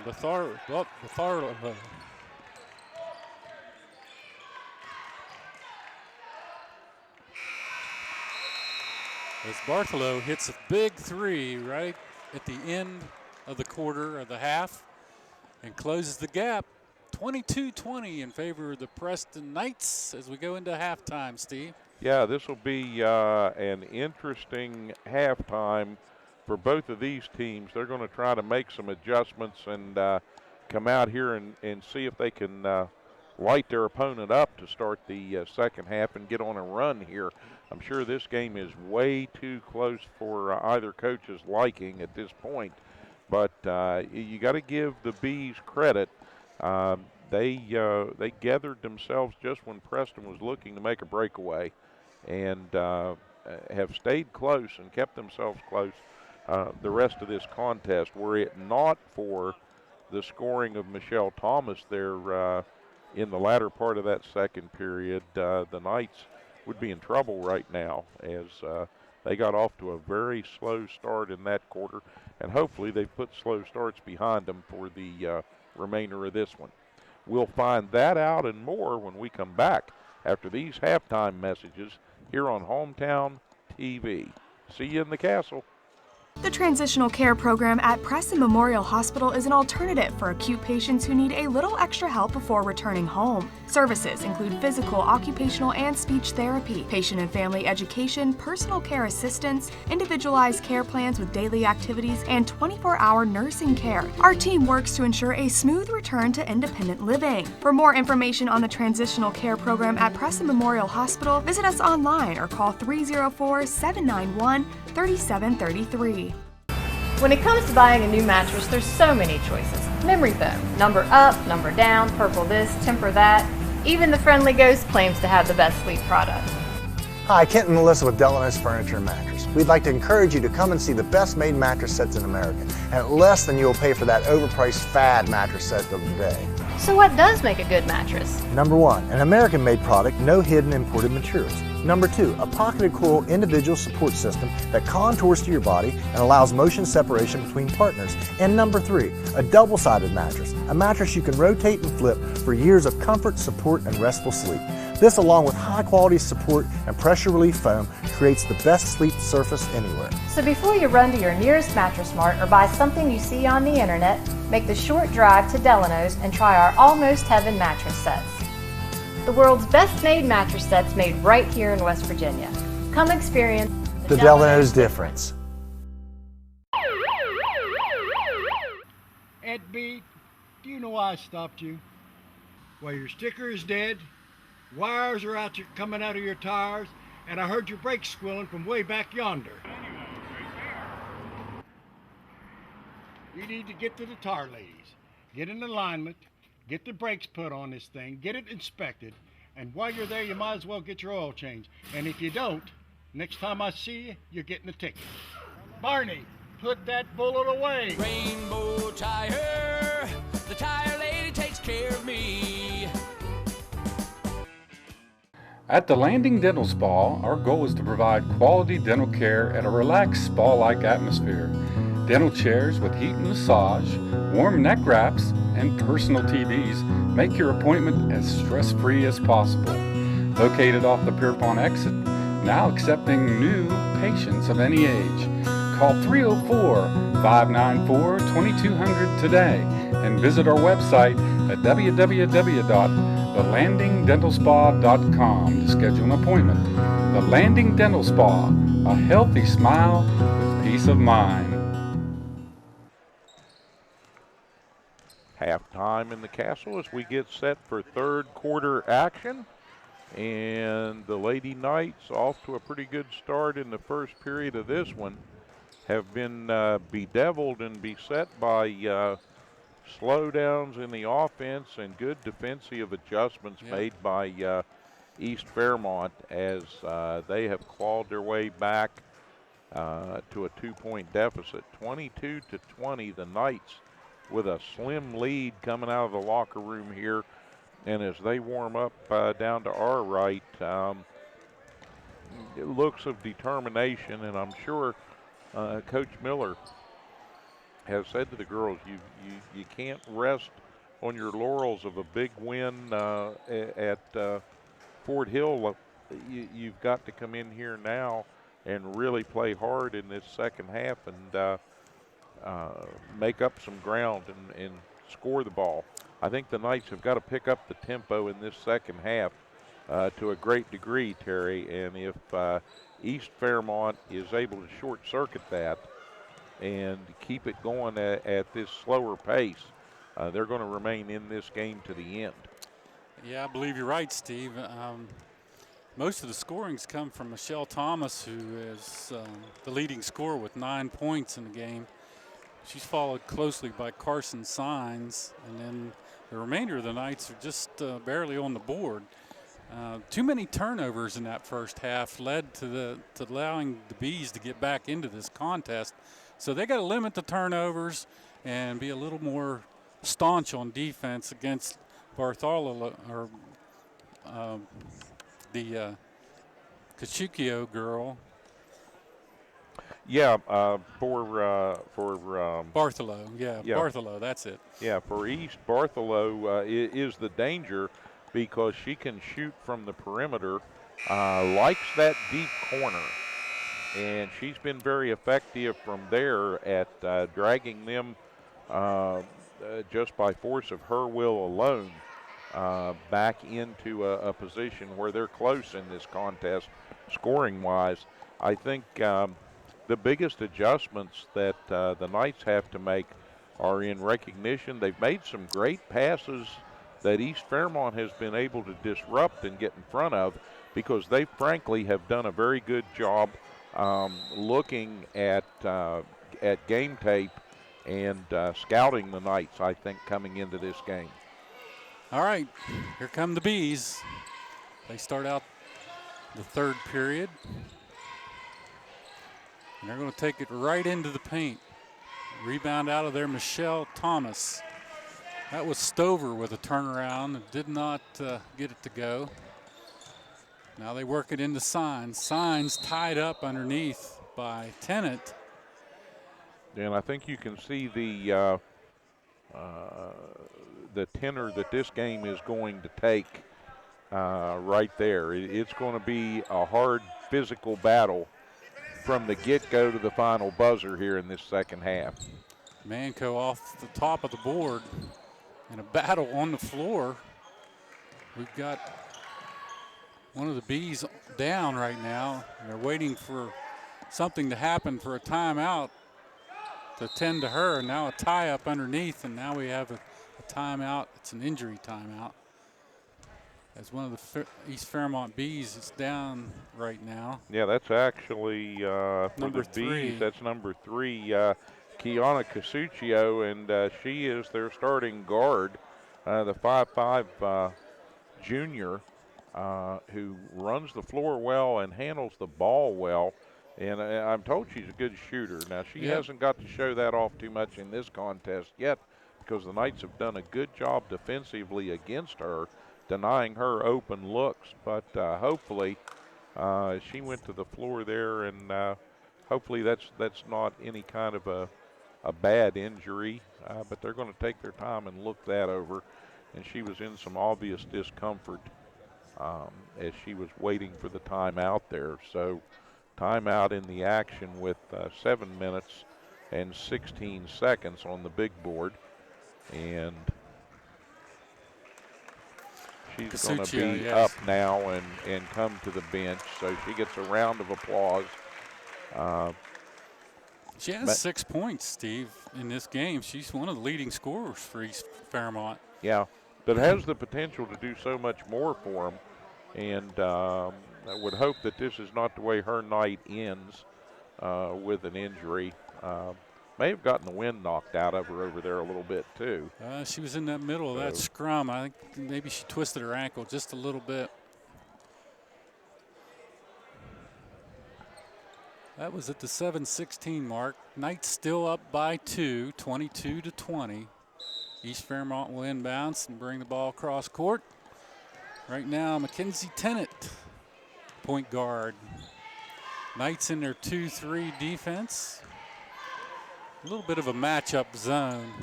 As Bartholow hits a big three right at the end of the quarter of the half and closes the gap. 22-20 in favor of the Preston Knights as we go into halftime, Steve.
Yeah, this will be an interesting halftime for both of these teams. They're going to try to make some adjustments and come out here and see if they can light their opponent up to start the second half and get on a run here. I'm sure this game is way too close for either coach's liking at this point, but you got to give the Bees credit. They gathered themselves just when Preston was looking to make a breakaway, and have stayed close and kept themselves close the rest of this contest. Were it not for the scoring of Michelle Thomas there in the latter part of that second period, the Knights would be in trouble right now, as they got off to a very slow start in that quarter, and hopefully they put slow starts behind them for the remainder of this one. We'll find that out and more when we come back after these halftime messages here on Hometown TV. See you in the castle.
The Transitional Care Program at Preston Memorial Hospital is an alternative for acute patients who need a little extra help before returning home. Services include physical, occupational, and speech therapy, patient and family education, personal care assistance, individualized care plans with daily activities, and 24-hour nursing care. Our team works to ensure a smooth return to independent living. For more information on the Transitional Care Program at Preston Memorial Hospital, visit us online or call 304-791-3733.
When it comes to buying a new mattress, there's so many choices. Memory foam, number up, number down, purple this, temper that. Even the Friendly Ghost claims to have the best sleep product.
Hi, Kent and Melissa with Delano's Furniture and Mattress. We'd like to encourage you to come and see the best made mattress sets in America, and at less than you'll pay for that overpriced fad mattress set of the day.
So what does make a good mattress?
Number 1, an American-made product, no hidden imported materials. Number 2, a pocketed coil individual support system that contours to your body and allows motion separation between partners. And number 3, a double-sided mattress, a mattress you can rotate and flip for years of comfort, support, and restful sleep. This, along with high-quality support and pressure relief foam, creates the best sleep surface anywhere.
So before you run to your nearest Mattress Mart or buy something you see on the internet, make the short drive to Delano's and try our Almost Heaven mattress sets. The world's best made mattress sets made right here in West Virginia. Come experience
The Delano's difference.
Ed B, do you know why I stopped you? Well, your sticker is dead, wires are coming out of your tires, and I heard your brakes squealing from way back yonder. You need to get to the tire ladies, get in alignment, get the brakes put on this thing, get it inspected, and while you're there, you might as well get your oil changed. And if you don't, next time I see you, you're getting a ticket. Barney, put that bullet away.
Rainbow Tire, the tire lady takes care of me.
At the Landing Dental Spa, our goal is to provide quality dental care at a relaxed spa-like atmosphere. Dental chairs with heat and massage, warm neck wraps, and personal TVs make your appointment as stress-free as possible. Located off the Pierpont exit, now accepting new patients of any age. Call 304-594-2200 today and visit our website at www.thelandingdentalspa.com to schedule an appointment. The Landing Dental Spa, a healthy smile with peace of mind.
Halftime in the castle as we get set for third quarter action. And the Lady Knights, off to a pretty good start in the first period of this one, have been bedeviled and beset by slowdowns in the offense and good defensive adjustments made by East Fairmont as they have clawed their way back to a 2-point deficit. 22-20, the Knights with a slim lead coming out of the locker room here. And as they warm up down to our right, looks of determination, and I'm sure Coach Miller has said to the girls, you can't rest on your laurels of a big win at Fort Hill. You've got to come in here now and really play hard in this second half and make up some ground and score the ball. I think the Knights have got to pick up the tempo in this second half to a great degree, Terry, and if East Fairmont is able to short-circuit that and keep it going at this slower pace, they're going to remain in this game to the end.
Yeah, I believe you're right, Steve. Most of the scorings come from Michelle Thomas, who is the leading scorer with 9 points in the game. She's followed closely by Carson Sines, and then the remainder of the Knights are just barely on the board. Too many turnovers in that first half led to allowing the Bees to get back into this contest. So they got to limit the turnovers and be a little more staunch on defense against Bartholomew or the Cachuquio girl.
Yeah, for
Bartholomew, yeah, Bartholomew, that's it.
Yeah, for East, Bartholomew is the danger because she can shoot from the perimeter, likes that deep corner. And she's been very effective from there at dragging them just by force of her will alone back into a position where they're close in this contest, scoring-wise. I think the biggest adjustments that the Knights have to make are in recognition. They've made some great passes that East Fairmont has been able to disrupt and get in front of, because they frankly have done a very good job looking at game tape and scouting the Knights, I think, coming into this game.
All right, here come the Bees. They start out the third period, and they're going to take it right into the paint. Rebound out of there, Michelle Thomas. That was Stover with a turnaround and did not get it to go. Now they work it into Signs. Signs tied up underneath by Tennant.
And I think you can see the tenor that this game is going to take right there. It's going to be a hard physical battle from the get-go to the final buzzer here in this second half.
Manco off the top of the board in a battle on the floor. We've got one of the Bees down right now. They're waiting for something to happen for a timeout to tend to her. Now a tie up underneath, and now we have a timeout. It's an injury timeout, as one of the East Fairmont Bees is down right now.
Yeah, that's actually for
number
the
3.
Bees, that's number 3, Kiana Casuccio, and she is their starting guard, the 5'5" junior who runs the floor well and handles the ball well. And I'm told she's a good shooter. Now, she hasn't got to show that off too much in this contest yet, because the Knights have done a good job defensively against her, denying her open looks. But hopefully she went to the floor there, and hopefully that's not any kind of a bad injury. But they're going to take their time and look that over. And she was in some obvious discomfort as she was waiting for the timeout there. So timeout in the action with 7 minutes and 16 seconds on the big board. And she's going to be up now and come to the bench. So she gets a round of applause.
She has 6 points, Steve, in this game. She's one of the leading scorers for East Fairmont.
Yeah, but has the potential to do so much more for them. And I would hope that this is not the way her night ends with an injury. May have gotten the wind knocked out of her over there a little bit, too.
She was in that middle of that scrum. I think maybe she twisted her ankle just a little bit. That was at the 7:16 mark. Knights still up by 2, 22-20. East Fairmont will inbounds and bring the ball across court. Right now, Mackenzie Tennant, point guard. Knights in their 2-3 defense. A little bit of a matchup zone.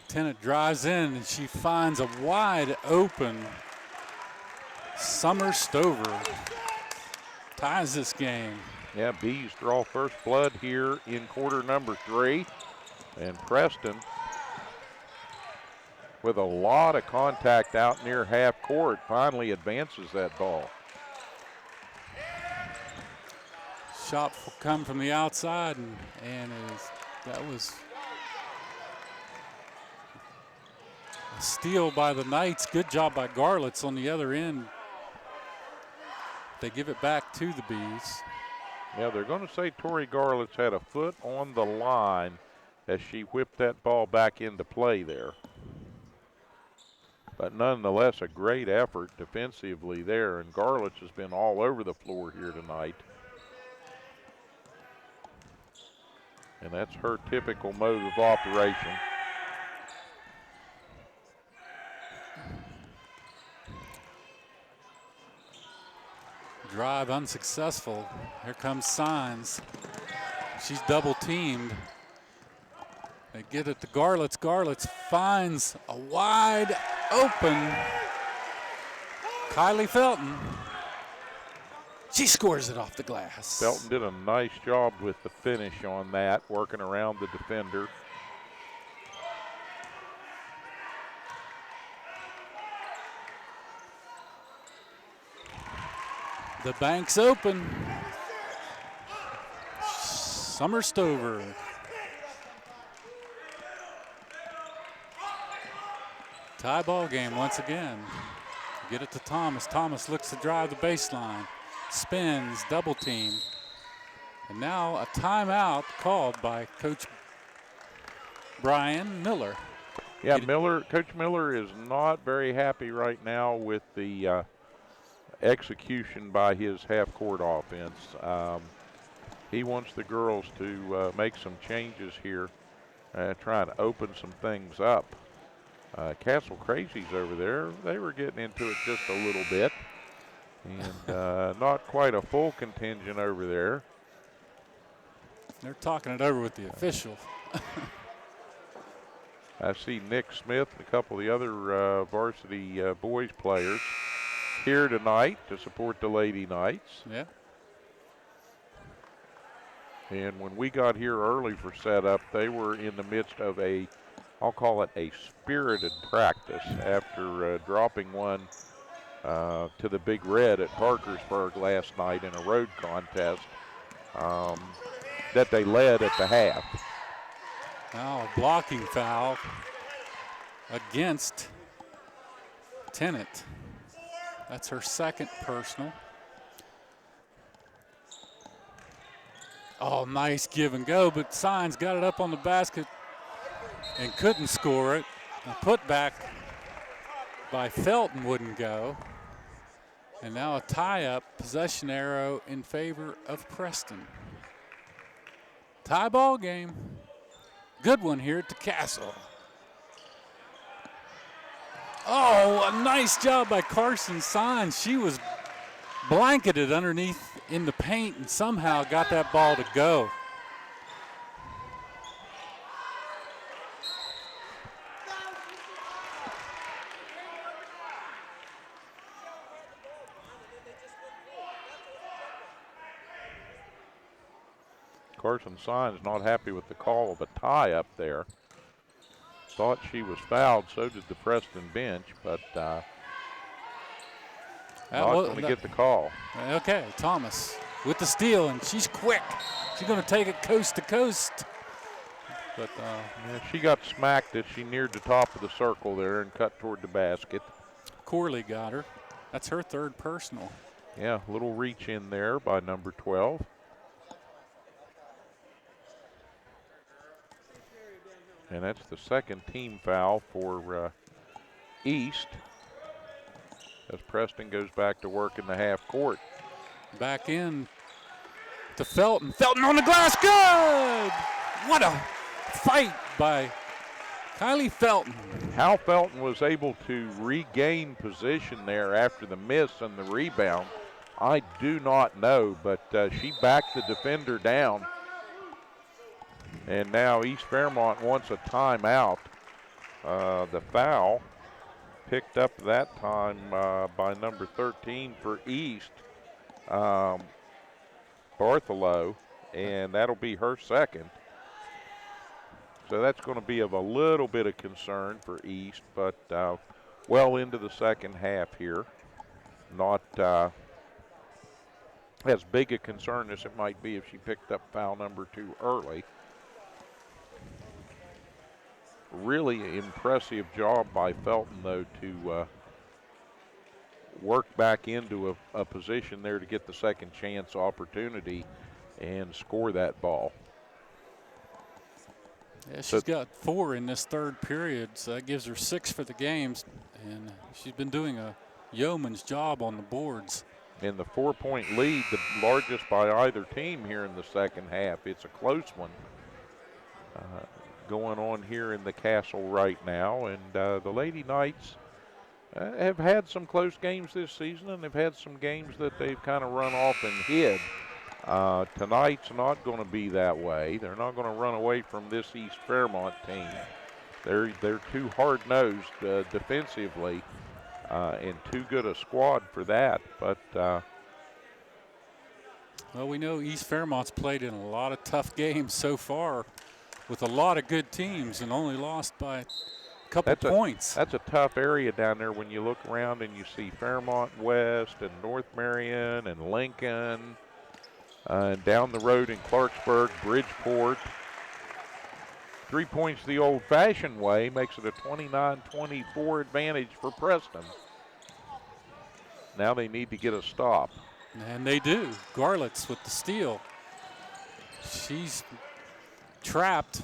Tennant drives in, and she finds a wide open Summer Stover. Ties this game.
Yeah, Bees draw first blood here in quarter number 3. And Preston, with a lot of contact out near half court, finally advances that ball.
Shot will come from the outside, and that was a steal by the Knights. Good job by Garlitz on the other end. They give it back to the Bees.
Yeah, they're going to say Tori Garlitz had a foot on the line as she whipped that ball back into play there. But nonetheless, a great effort defensively there, and Garlitz has been all over the floor here tonight. And that's her typical mode of operation.
Drive unsuccessful. Here comes Signs. She's double teamed. They get it to Garlitz. Garlitz finds a wide open. Kylie Felton. She scores it off the glass.
Felton did a nice job with the finish on that, working around the defender.
The bank's open. Summer Stover. Tie ball game once again. Get it to Thomas. Thomas looks to drive the baseline. Spins, double team. And now a timeout called by Coach Brian Miller.
Yeah, Coach Miller is not very happy right now with the execution by his half-court offense. He wants the girls to make some changes here, trying to open some things up. Castle Crazies over there, they were getting into it just a little bit. And not quite a full contingent over there.
They're talking it over with the official.
I see Nick Smith and a couple of the other varsity boys players here tonight to support the Lady Knights.
Yeah.
And when we got here early for setup, they were in the midst of I'll call it a spirited practice after dropping one to the Big Red at Parkersburg last night in a road contest that they led at the half.
Now a blocking foul against Tennant. That's her second personal. Oh, nice give and go, but Signs got it up on the basket and couldn't score it. A putback by Felton wouldn't go. And now a tie-up, possession arrow in favor of Preston. Tie ball game. Good one here at the Castle. Oh, a nice job by Carson Signs. She was blanketed underneath in the paint and somehow got that ball to go.
Carson Signs not happy with the call of a tie up there. Thought she was fouled, so did the Preston bench, but not going to get the call.
Okay, Thomas with the steal, and she's quick. She's going to take it coast to coast. But
yeah, she got smacked as she neared the top of the circle there and cut toward the basket.
Corley got her. That's her third personal.
Yeah, a little reach in there by number 12. And that's the second team foul for East as Preston goes back to work in the half court.
Back in to Felton. Felton on the glass, good! What a fight by Kylie Felton.
How Felton was able to regain position there after the miss and the rebound, I do not know, but she backed the defender down. And now East Fairmont wants a timeout. The foul picked up that time by number 13 for East, Bartholow, and that'll be her second. So that's going to be of a little bit of concern for East, but well into the second half here. Not as big a concern as it might be if she picked up foul number 2 early. Really impressive job by Felton, though, to work back into a position there to get the second chance opportunity and score that ball.
Yeah, she's got 4 in this third period, so that gives her 6 for the games, and she's been doing a yeoman's job on the boards.
In the 4-point lead, the largest by either team here in the second half. It's a close one. Going on here in the Castle right now, and the Lady Knights have had some close games this season, and they've had some games that they've kind of run off and hid. Tonight's not going to be that way. They're not going to run away from this East Fairmont team. They're too hard-nosed defensively, and too good a squad for that. But
well, we know East Fairmont's played in a lot of tough games so far with a lot of good teams and only lost by a couple points.
That's a tough area down there when you look around and you see Fairmont West and North Marion and Lincoln, and down the road in Clarksburg, Bridgeport. 3 points the old-fashioned way makes it a 29-24 advantage for Preston. Now they need to get a stop.
And they do. Garlitz with the steal. She's trapped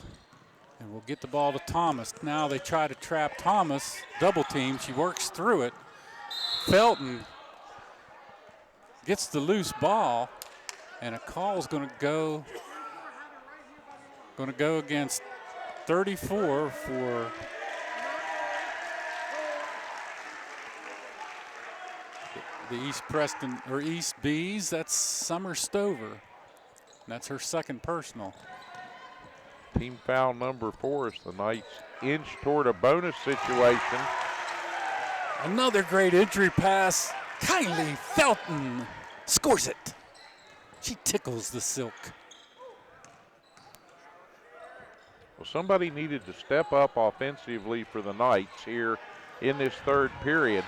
and will get the ball to Thomas. Now they try to trap Thomas, double team. She works through it. Felton gets the loose ball, and a call is going to go against 34 for the East Preston or East Bees. That's Summer Stover. That's her second personal.
Team foul number 4 as the Knights inch toward a bonus situation.
Another great entry pass. Kylie Felton scores it. She tickles the silk.
Well, somebody needed to step up offensively for the Knights here in this third period,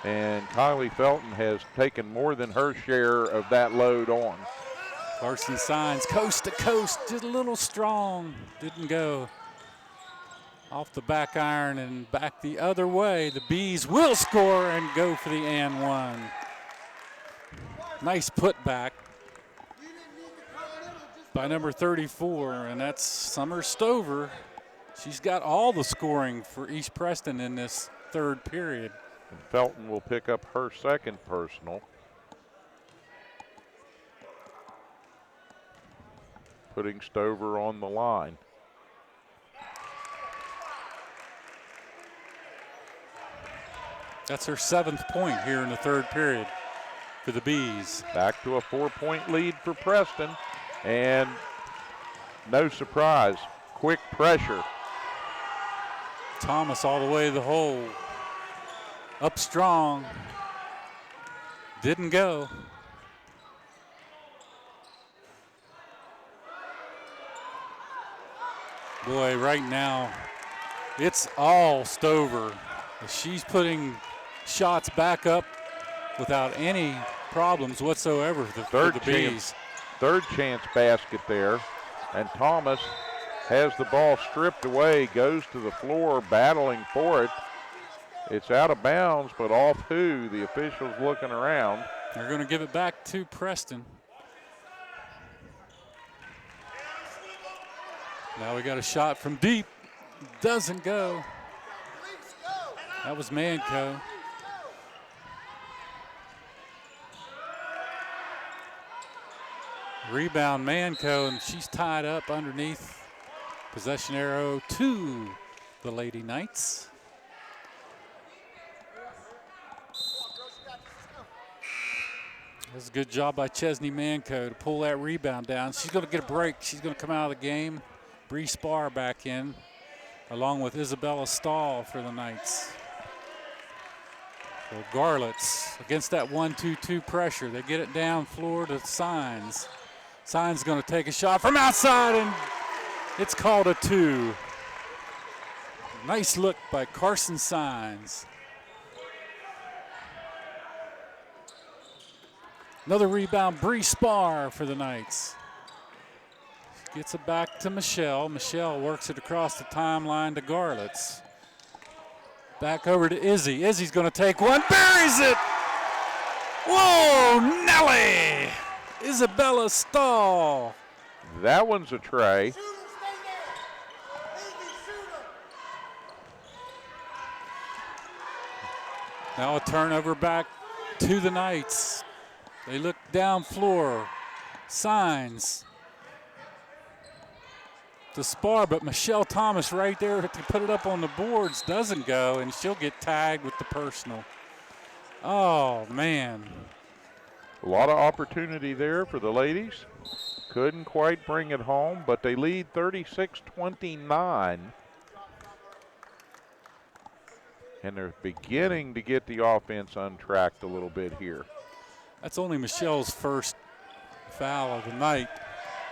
and Kylie Felton has taken more than her share of that load on.
Carson Signs coast to coast, just a little strong, didn't go. Off the back iron and back the other way. The Bees will score and go for the and one. Nice putback by number 34, and that's Summer Stover. She's got all the scoring for East Preston in this third period.
And Felton will pick up her second personal. Putting Stover on the line.
That's her 7th point here in the third period for the Bees.
Back to a 4-point lead for Preston, and no surprise, quick pressure.
Thomas all the way to the hole. Up strong. Didn't go. Boy, right now, it's all Stover. She's putting shots back up without any problems whatsoever for the Bees.
Third chance basket there, and Thomas has the ball stripped away, goes to the floor battling for it. It's out of bounds, but off who? The officials looking around.
They're going to give it back to Preston. Now we got a shot from deep. Doesn't go. That was Manco. Rebound Manco, and she's tied up underneath. Possession arrow to the Lady Knights. That's a good job by Chesney Manco to pull that rebound down. She's going to get a break. She's going to come out of the game. Bree Spar back in, along with Isabella Stahl for the Knights. So Garlitz against that 1-2-2 pressure. They get it down floor to Signs. Signs going to take a shot from outside, and it's called a 2. Nice look by Carson Signs. Another rebound, Bree Spar for the Knights. Gets it back to Michelle. Michelle works it across the timeline to Garlitz. Back over to Izzy. Izzy's going to take one, buries it. Whoa, Nelly! Isabella Stahl.
That one's a tray.
Now a turnover back to the Knights. They look down floor. Signs to Spar, but Michelle Thomas right there to put it up on the boards doesn't go, and she'll get tagged with the personal. Oh, man.
A lot of opportunity there for the ladies. Couldn't quite bring it home, but they lead 36-29. and they're beginning to get the offense untracked a little bit here.
That's only Michelle's first foul of the night,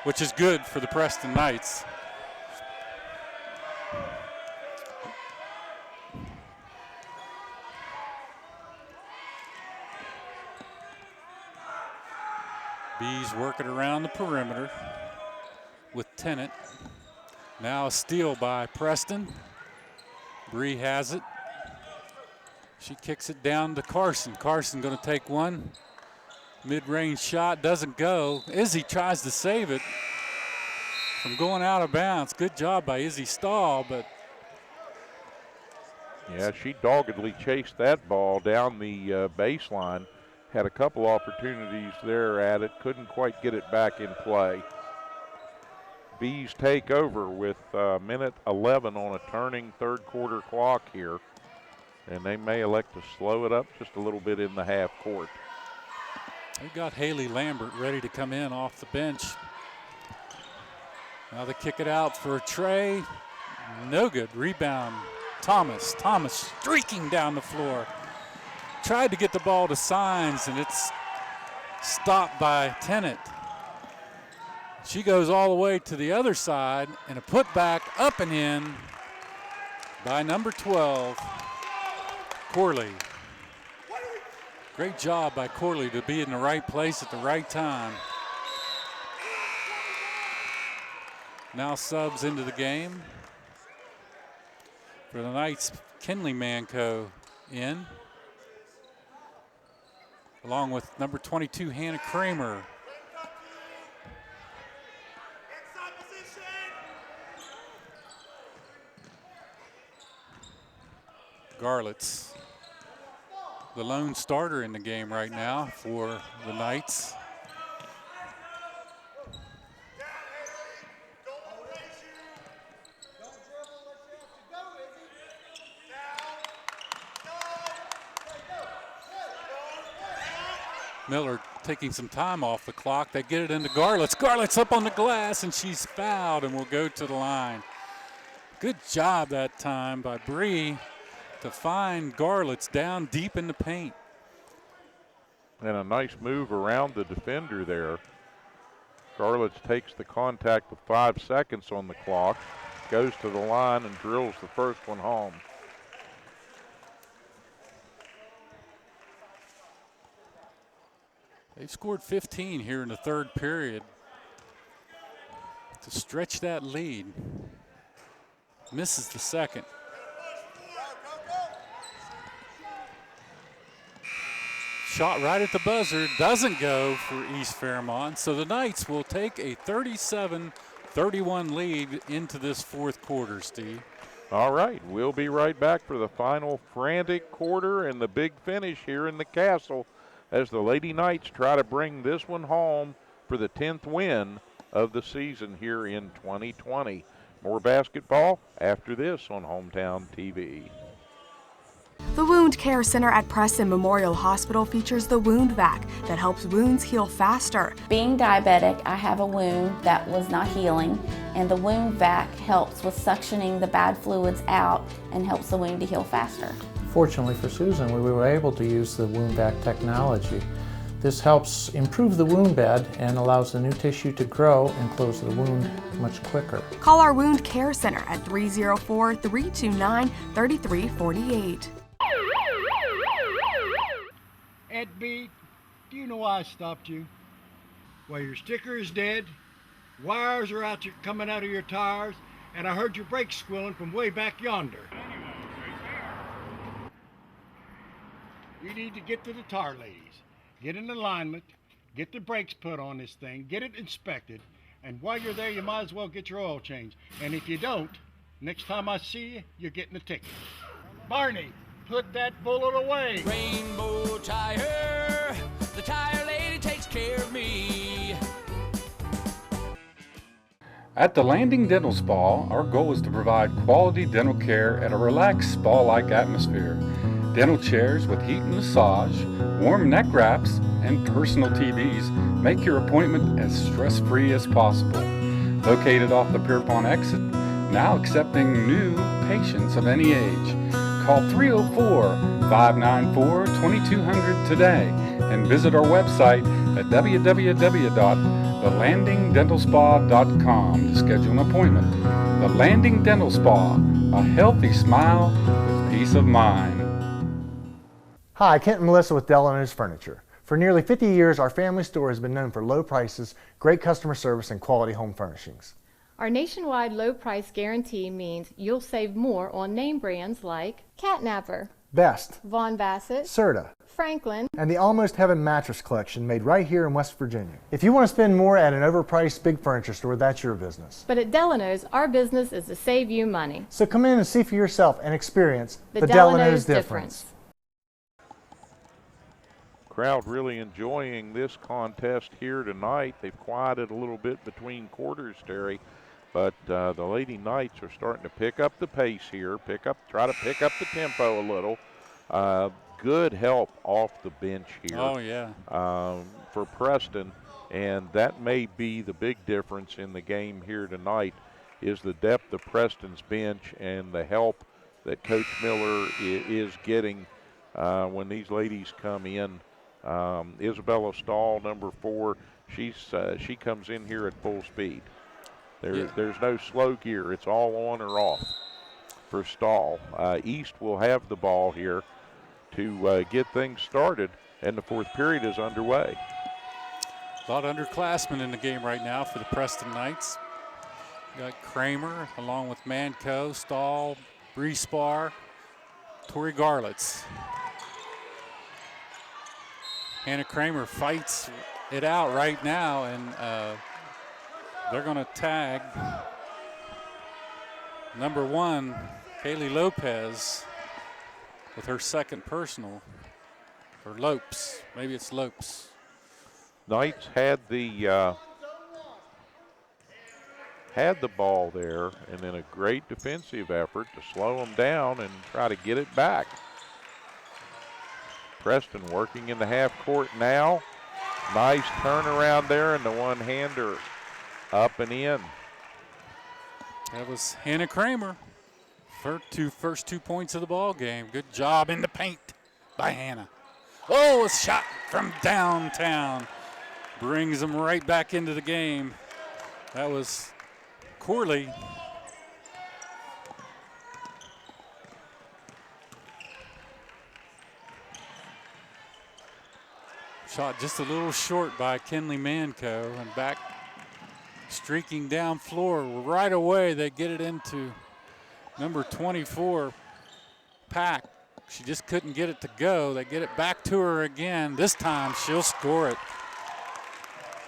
which is good for the Preston Knights. Bees working around the perimeter with Tennant. Now a steal by Preston. Bree has it. She kicks it down to Carson. Carson going to take one. Mid-range shot doesn't go. Izzy tries to save it from going out of bounds. Good job by Izzy Stahl, but
yeah, she doggedly chased that ball down the baseline. Had a couple opportunities there at it, couldn't quite get it back in play. Bees take over with minute 11 on a turning third quarter clock here, and they may elect to slow it up just a little bit in the half court.
They've got Haley Lambert ready to come in off the bench. Now they kick it out for Trey. No good. Rebound. Thomas streaking down the floor. Tried to get the ball to Signs, and it's stopped by Tennant. She goes all the way to the other side, and a putback up and in by number 12, Corley. Great job by Corley to be in the right place at the right time. Now subs into the game. For the Knights, Kinley Manco in, along with number 22, Hannah Kramer. Garlitz, the lone starter in the game right now for the Knights. Miller taking some time off the clock. They get it into Garlitz. Garlitz up on the glass, and she's fouled and will go to the line. Good job that time by Bree to find Garlitz down deep in the paint.
And a nice move around the defender there. Garlitz takes the contact with 5 seconds on the clock, goes to the line and drills the first one home.
They've scored 15 here in the third period to stretch that lead. Misses the second. Shot right at the buzzer, doesn't go for East Fairmont. So the Knights will take a 37-31 lead into this fourth quarter, Steve.
All right, we'll be right back for the final frantic quarter and the big finish here in the Castle as the Lady Knights try to bring this one home for the 10th win of the season here in 2020. More basketball after this on Hometown TV.
The Wound Care Center at Preston Memorial Hospital features the Wound Vac that helps wounds heal faster.
Being diabetic, I have a wound that was not healing, and the Wound Vac helps with suctioning the bad fluids out and helps the wound to heal faster.
Fortunately for Susan, we were able to use the wound vac technology. This helps improve the wound bed and allows the new tissue to grow and close the wound much quicker.
Call our Wound Care Center at 304-329-3348.
Ed B, do you know why I stopped you? Well, your sticker is dead, wires are coming out of your tires, and I heard your brakes squealing from way back yonder. You need to get to the tire ladies, get in alignment, get the brakes put on this thing, get it inspected, and while you're there, you might as well get your oil changed. And if you don't, next time I see you, you're getting a ticket. Barney, put that bullet away.
Rainbow Tire, the tire lady takes care of me.
At the Landing Dental Spa, our goal is to provide quality dental care at a relaxed spa-like atmosphere. Dental chairs with heat and massage, warm neck wraps, and personal TVs make your appointment as stress-free as possible. Located off the Pierpont exit, now accepting new patients of any age. Call 304-594-2200 today and visit our website at www.thelandingdentalspa.com to schedule an appointment. The Landing Dental Spa, a healthy smile with peace of mind.
Hi, Kent and Melissa with Delano's Furniture. For nearly 50 years, our family store has been known for low prices, great customer service, and quality home furnishings.
Our nationwide low price guarantee means you'll save more on name brands like Catnapper,
Best,
Von Bassett,
Serta,
Franklin,
and the Almost Heaven mattress collection made right here in West Virginia. If you want to spend more at an overpriced big furniture store, that's your business.
But at Delano's, our business is to save you money.
So come in and see for yourself and experience
the Delano's difference.
Crowd really enjoying this contest here tonight. They've quieted a little bit between quarters, Terry, but the Lady Knights are starting to pick up the pace here, try to pick up the tempo a little. Good help off the bench here.
Oh, yeah.
For Preston, and that may be the big difference in the game here tonight is the depth of Preston's bench and the help that Coach Miller is getting when these ladies come in. Isabella Stahl, number 4, she comes in here at full speed. There's no slow gear. It's all on or off for Stahl. East will have the ball here to get things started, and the fourth period is underway.
A lot of underclassmen in the game right now for the Preston Knights. You got Kramer along with Manco, Stahl, Brespar, Tori Garlitz. Hannah Kramer fights it out right now, and they're going to tag number 1, Kaylee Lopez, with her second personal, or Lopes. Maybe it's Lopes.
Knights had the ball there, and then a great defensive effort to slow them down and try to get it back. Preston working in the half court now. Nice turnaround there, and the one-hander up and in.
That was Hannah Kramer. First 2 points of the ball game. Good job in the paint by Hannah. Oh, a shot from downtown. Brings them right back into the game. That was Corley. Shot just a little short by Kenley Manco, and back streaking down floor. Right away they get it into number 24, Pack. She just couldn't get it to go. They get it back to her again. This time she'll score it.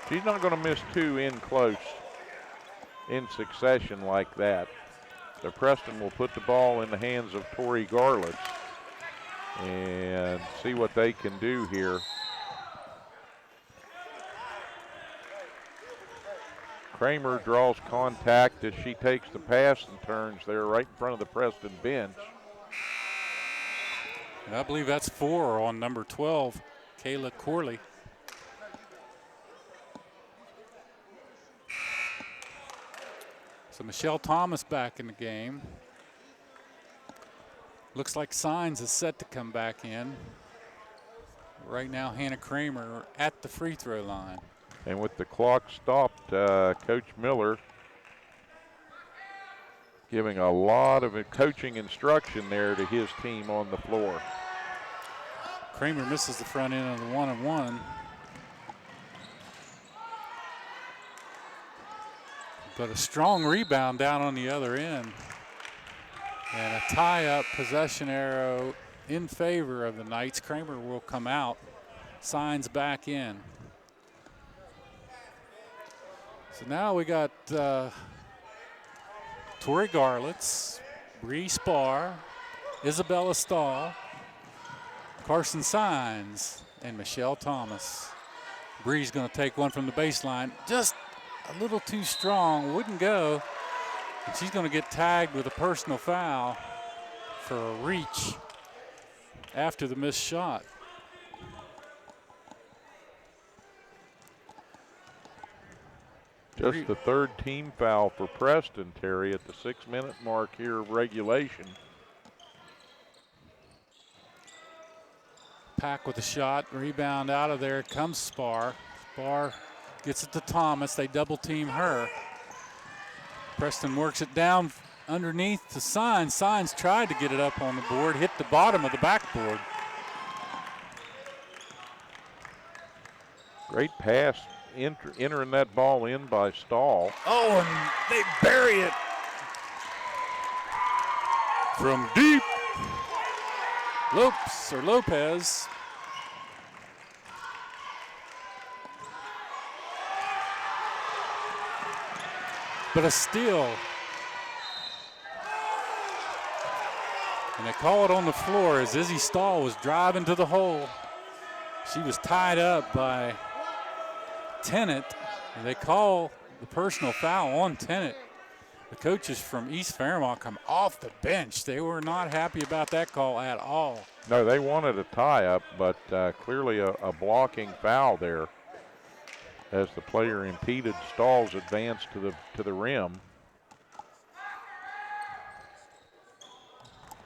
She's not going to miss 2 in close in succession like that. So Preston will put the ball in the hands of Tori Garlitz and see what they can do here. Kramer draws contact as she takes the pass and turns there right in front of the Preston bench.
And I believe that's 4 on number 12, Kayla Corley. So Michelle Thomas back in the game. Looks like Signs is set to come back in. Right now, Hannah Kramer at the free throw line.
And with the clock stopped, Coach Miller giving a lot of coaching instruction there to his team on the floor.
Kramer misses the front end of the 1-and-1. But a strong rebound down on the other end. And a tie-up possession arrow in favor of the Knights. Kramer will come out. Signs back in. So now we got Tori Garlitz, Bree Spar, Isabella Stahl, Carson Signs, and Michelle Thomas. Bree's going to take one from the baseline. Just a little too strong, wouldn't go. And she's going to get tagged with a personal foul for a reach after the missed shot.
Just the third team foul for Preston, Terry, at the 6-minute mark here of regulation.
Pack with a shot, rebound out of there. Comes Spar. Spar gets it to Thomas. They double team her. Preston works it down underneath to Signs. Signs tried to get it up on the board, hit the bottom of the backboard.
Great pass entering that ball in by Stahl.
Oh, and they bury it from deep. Lopez. But a steal. And they call it on the floor as Izzy Stahl was driving to the hole. She was tied up by Tennant, and they call the personal foul on Tennant. The coaches from East Fairmont come off the bench. They were not happy about that call at all.
No, they wanted a tie-up, but clearly a blocking foul there as the player impeded Stahl's advance to the rim.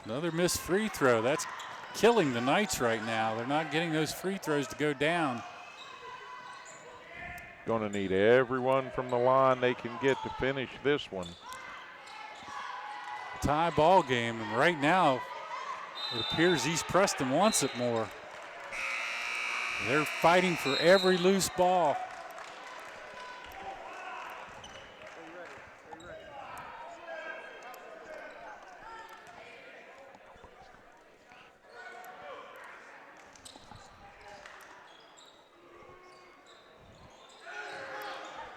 Another missed free throw. That's killing the Knights right now. They're not getting those free throws to go down.
Going to need everyone from the line they can get to finish this one.
Tie ball game, and right now it appears East Preston wants it more. They're fighting for every loose ball.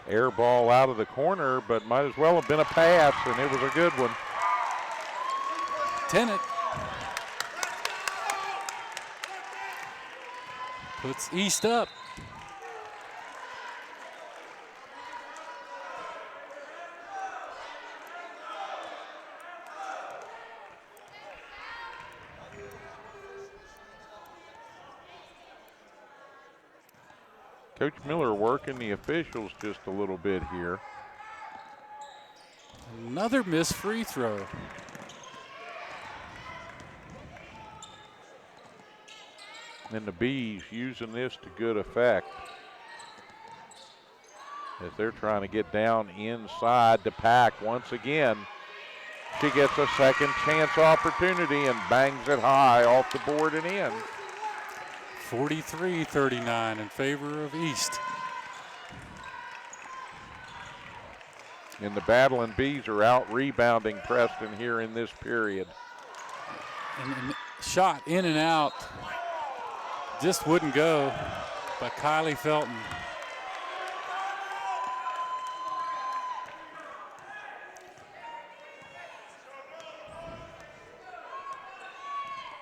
Air ball out of the corner, but might as well have been a pass, and it was a good one.
Tennant puts East up.
Coach Miller working the officials just a little bit here.
Another missed free throw.
And the Bees using this to good effect as they're trying to get down inside the Pack once again. She gets a second chance opportunity and bangs it high off the board and in.
43-39 in favor of East.
And the Battling Bees are out rebounding Preston here in this period.
And shot in and out. Just wouldn't go by Kylie Felton.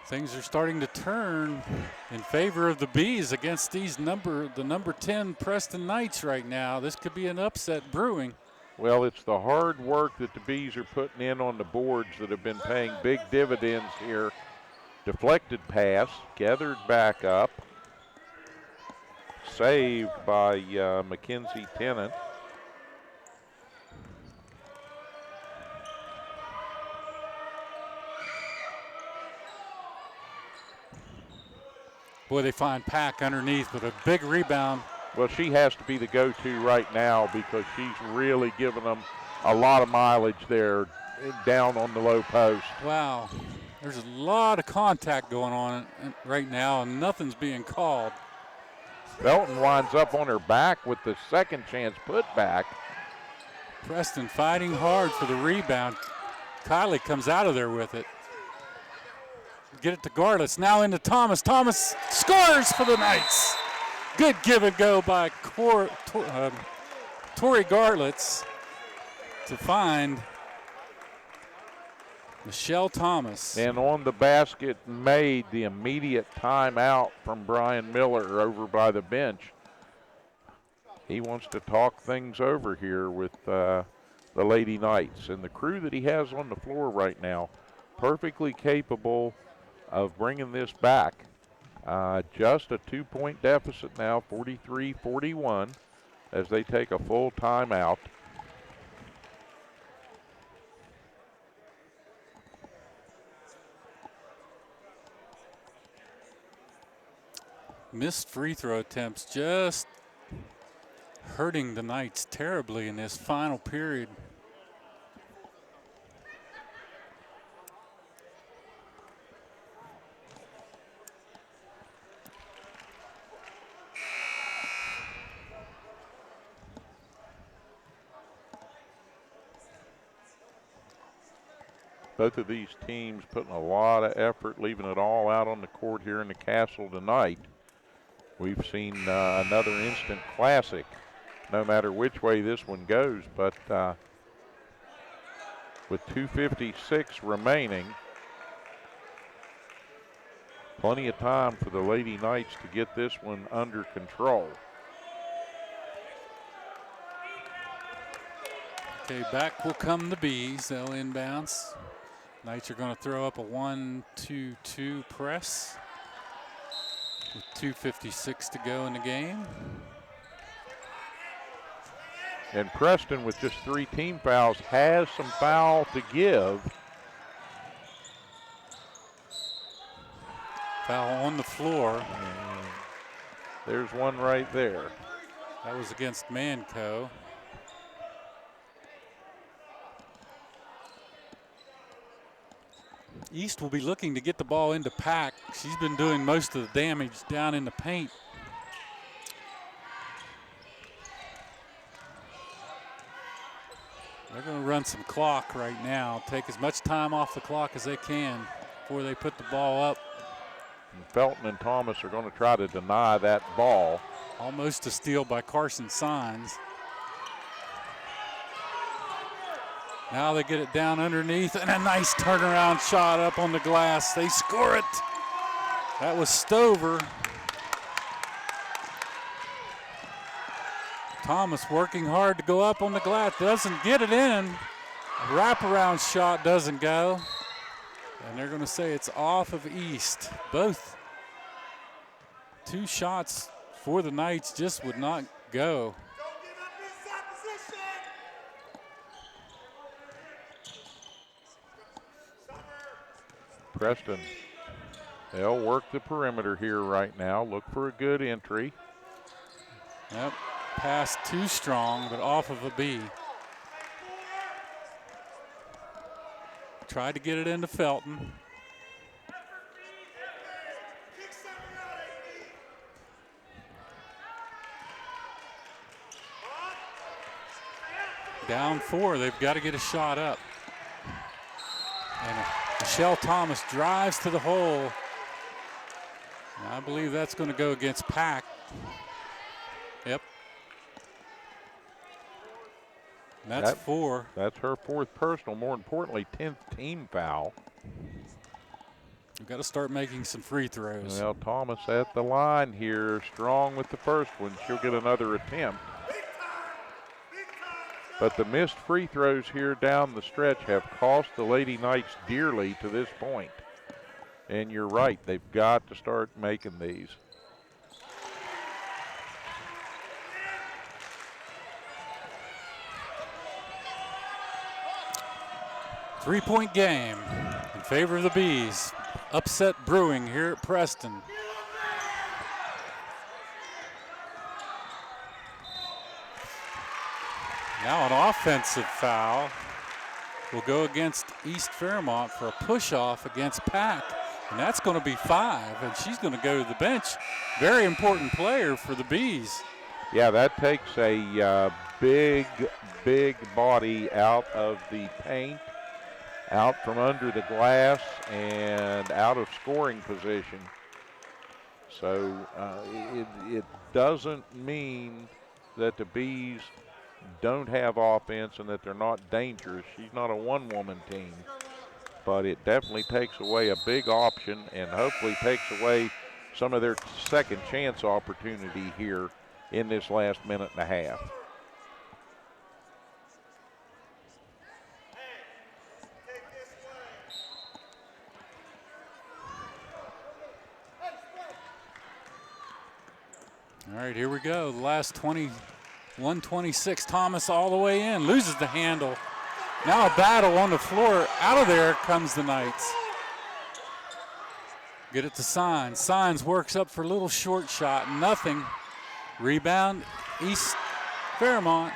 Things are starting to turn in favor of the Bees against these the number 10 Preston Knights right now. This could be an upset brewing.
Well, it's the hard work that the Bees are putting in on the boards that have been paying big dividends here. Deflected pass, gathered back up, saved by Mackenzie Tennant.
Boy, they find Pack underneath with a big rebound.
Well, she has to be the go-to right now because she's really giving them a lot of mileage there down on the low post.
Wow, there's a lot of contact going on right now and nothing's being called.
Felton winds up on her back with the second chance putback.
Preston fighting hard for the rebound. Kylie comes out of there with it. Get it to Garlitz, now into Thomas. Thomas scores for the Knights. Good give and go by Tori Garlitz to find Michelle Thomas.
And on the basket made, the immediate timeout from Brian Miller over by the bench. He wants to talk things over here with the Lady Knights and the crew that he has on the floor right now. Perfectly capable of bringing this back. Just a 2-point deficit now, 43-41, as they take a full timeout.
Missed free throw attempts just hurting the Knights terribly in this final period.
Both of these teams putting a lot of effort, leaving it all out on the court here in the Castle tonight. We've seen another instant classic, no matter which way this one goes. But with 2:56 remaining, plenty of time for the Lady Knights to get this one under control.
Okay, back will come the Bees. They'll inbounds. Knights are going to throw up a 1-2-2 press with 2:56 to go in the game.
And Preston, with just 3 team fouls, has some foul to give.
Foul on the floor.
And there's one right there.
That was against Manco. East will be looking to get the ball into Pack. She's been doing most of the damage down in the paint. They're going to run some clock right now, take as much time off the clock as they can before they put the ball up.
And Felton and Thomas are going to try to deny that ball.
Almost a steal by Carson Sines. Now they get it down underneath, and a nice turnaround shot up on the glass. They score it. That was Stover. Thomas working hard to go up on the glass, doesn't get it in. A wraparound shot doesn't go. And they're going to say it's off of East. Both 2 shots for the Knights just would not go.
Preston, they'll work the perimeter here right now. Look for a good entry.
Yep, pass too strong, but off of a B. Tried to get it into Felton. Down 4, they've got to get a shot up. And Michelle Thomas drives to the hole. And I believe that's going to go against Pack. Yep. And that's 4.
That's her 4th personal, more importantly, 10th team foul.
We've got to start making some free throws.
Well, Thomas at the line here, strong with the first one. She'll get another attempt. But the missed free throws here down the stretch have cost the Lady Knights dearly to this point. And you're right, they've got to start making these.
Three-point game in favor of the Bees. Upset brewing here at Preston. Now an offensive foul will go against East Fairmont for a push-off against Pack. And that's going to be 5, and she's going to go to the bench. Very important player for the Bees.
Yeah, that takes a big body out of the paint, out from under the glass, and out of scoring position. So it doesn't mean that the Bees don't have offense and that they're not dangerous. She's not a one-woman team, but it definitely takes away a big option and hopefully takes away some of their second chance opportunity here in this last minute and a half.
All right, here we go. The last 126. Thomas all the way in, loses the handle. Now a battle on the floor. Out of there comes the Knights. Get it to Signs. Signs works up for a little short shot. Nothing. Rebound, East Fairmont.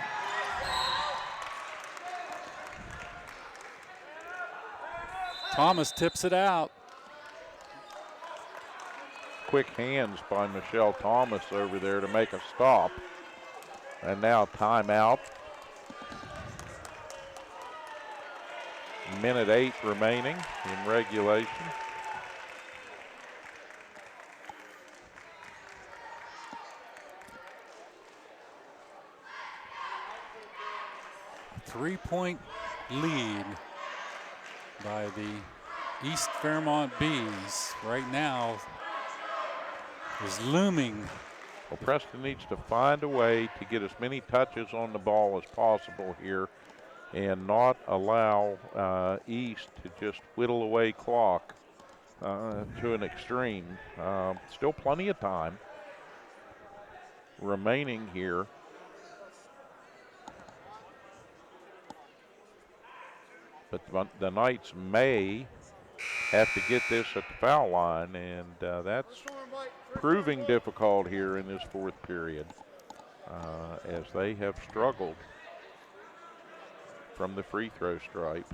Thomas tips it out.
Quick hands by Michelle Thomas over there to make a stop. And now timeout. Minute 8 remaining in regulation.
Three-point lead by the East Fairmont Bees right now is looming.
Well, Preston needs to find a way to get as many touches on the ball as possible here and not allow East to just whittle away clock to an extreme. Still plenty of time remaining here. But the Knights may have to get this at the foul line, and that's proving difficult here in this fourth period as they have struggled from the free throw stripe.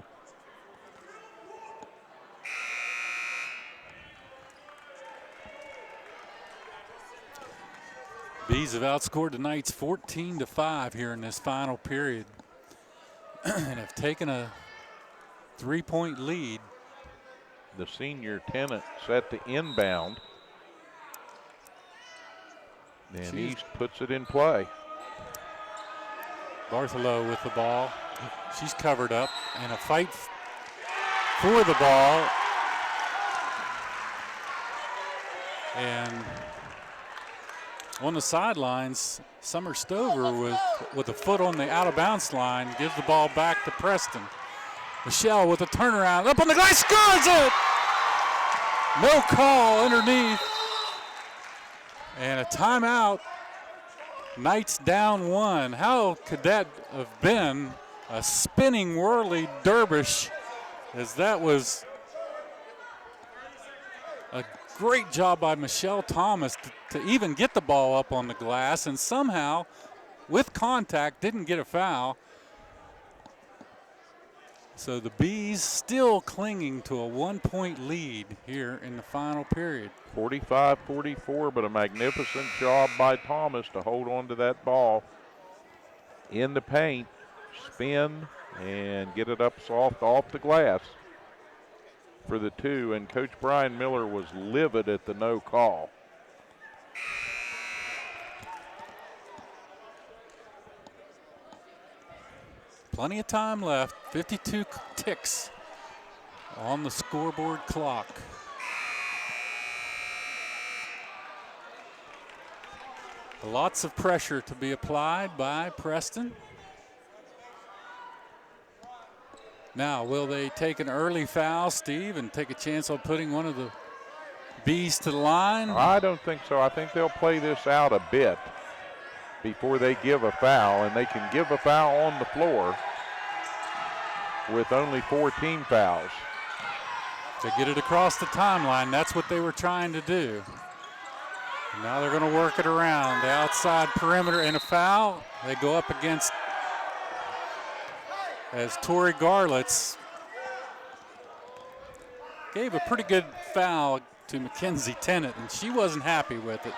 Bees have outscored the Knights 14-5 here in this final period and have taken a three-point lead.
The senior Tennant set to inbound. And East puts it in play.
Bartholow with the ball. She's covered up, and a fight for the ball. And on the sidelines, Summer Stover with a foot on the out-of-bounds line gives the ball back to Preston. Michelle with a turnaround, up on the glass, scores it! No call underneath. And a timeout. Knights down one. How could that have been a spinning whirly dervish, as that was a great job by Michelle Thomas to even get the ball up on the glass, and somehow with contact didn't get a foul. So the Bees still clinging to a 1-point lead here in the final period.
45-44, but a magnificent job by Thomas to hold on to that ball in the paint, spin, and get it up soft off the glass for the two. And Coach Brian Miller was livid at the no call.
Plenty of time left, 52 ticks on the scoreboard clock. Lots of pressure to be applied by Preston. Now, will they take an early foul, Steve, and take a chance on putting one of the Bees to the line?
I don't think so. I think they'll play this out a bit before they give a foul, and they can give a foul on the floor with only 14 fouls.
To get it across the timeline, that's what they were trying to do. And now they're going to work it around the outside perimeter, and a foul. They go up against, as Tori Garlitz gave a pretty good foul to Mackenzie Tennant, and she wasn't happy with it.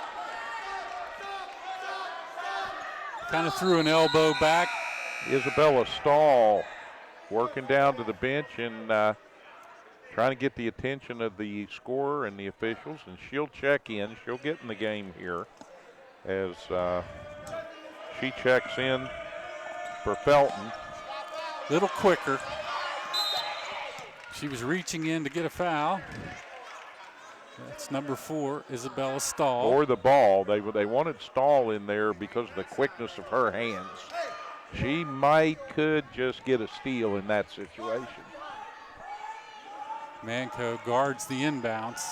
Kind of threw an elbow back.
Isabella Stahl working down to the bench and trying to get the attention of the scorer and the officials, and she'll check in. She'll get in the game here as she checks in for Felton.
A little quicker. She was reaching in to get a foul. That's number 4, Isabella Stahl.
Or the ball. They wanted Stahl in there because of the quickness of her hands. She could just get a steal in that situation.
Manco guards the inbounds.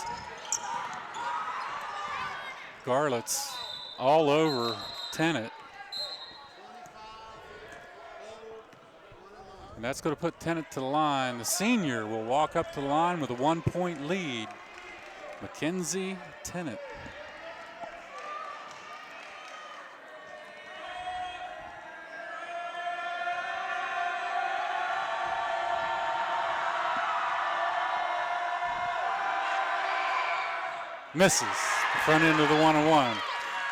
Garlitz all over Tennant. And that's going to put Tennant to the line. The senior will walk up to the line with a 1-point lead. Mackenzie Tennant. Misses the front end of the one-on-one,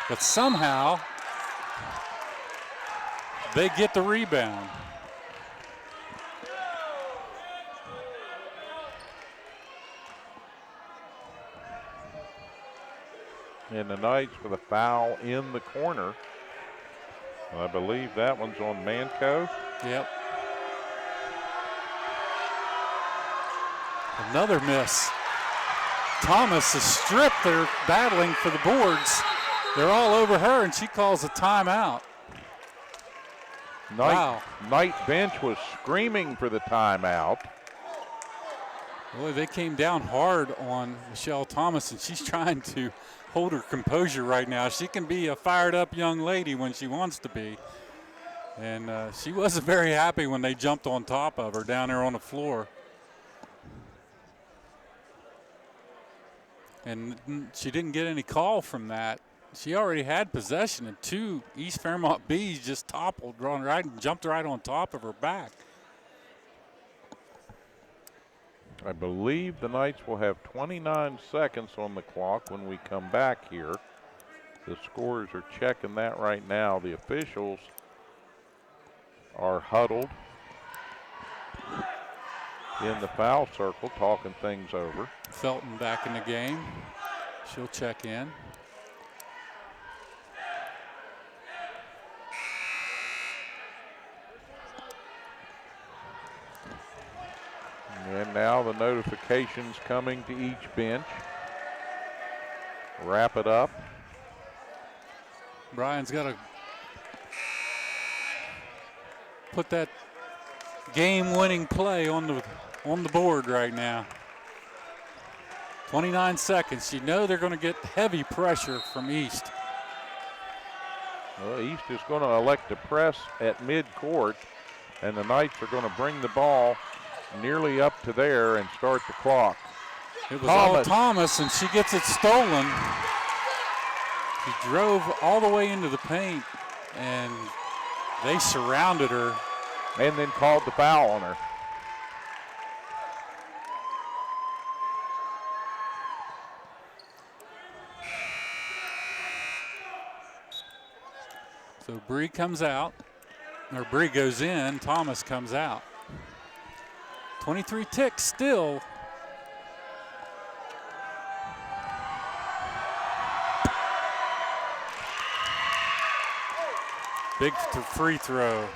but somehow they get the rebound.
And the Knights with a foul in the corner. I believe that one's on Manco.
Yep. Another miss. Thomas is stripped. They're battling for the boards. They're all over her, and she calls a timeout. Wow.
Knight bench was screaming for the timeout.
Boy, they came down hard on Michelle Thomas, and she's trying to hold her composure right now. She can be a fired-up young lady when she wants to be. And she wasn't very happy when they jumped on top of her down there on the floor. And she didn't get any call from that. She already had possession, and two East Fairmont Bees just toppled right and jumped right on top of her back.
I believe the Knights will have 29 seconds on the clock when we come back here. The scorers are checking that right now. The officials are huddled in the foul circle, talking things over.
Felton back in the game. She'll check in.
And now the notifications coming to each bench. Wrap it up.
Brian's got to put that game-winning play on the board right now. 29 seconds. You know they're going to get heavy pressure from East.
Well, East is going to elect to press at midcourt, and the Knights are going to bring the ball nearly up to there and start the clock.
It was all Thomas, and she gets it stolen. She drove all the way into the paint, and they surrounded her.
And then called the foul on her.
So Bree comes out, or Bree goes in, Thomas comes out. 23 ticks still. Big free throw.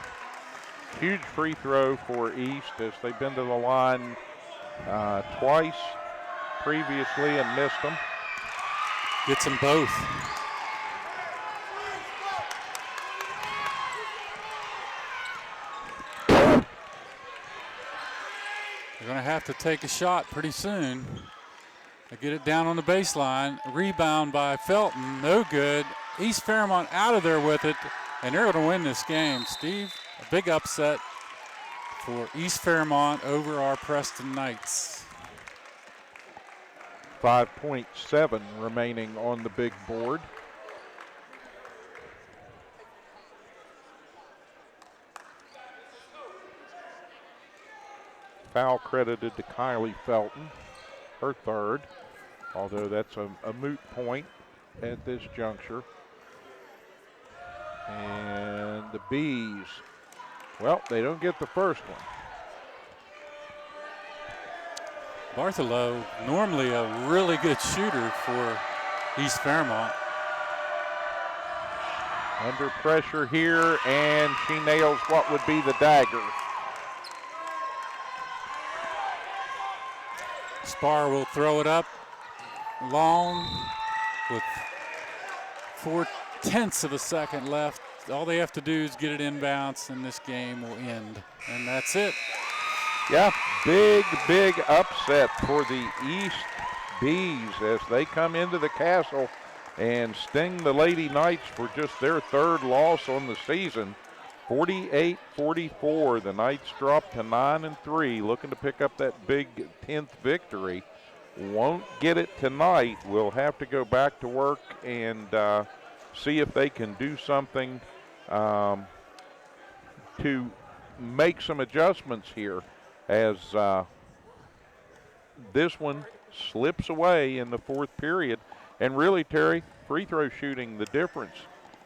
Huge free throw for East as they've been to the line twice previously and missed them.
Gets them both. They're going to have to take a shot pretty soon. They get it down on the baseline. Rebound by Felton. No good. East Fairmont out of there with it, and they're going to win this game. Steve, a big upset for East Fairmont over our Preston Knights.
5.7 remaining on the big board. Foul credited to Kylie Felton, her third, although that's a moot point at this juncture. And the Bees, well, they don't get the first one.
Bartholow, normally a really good shooter for East Fairmont.
Under pressure here, and she nails what would be the dagger.
Spar will throw it up long with 4/10 of a second left. All they have to do is get it inbounds, and this game will end. And that's it.
Yeah, big upset for the East Bees as they come into the castle and sting the Lady Knights for just their third loss on the season. 48-44. The Knights drop to 9-3, looking to pick up that big 10th victory. won't get it tonight. We'll have to go back to work and see if they can do something to make some adjustments here as this one slips away in the fourth period. And really, Terry, free throw shooting the difference.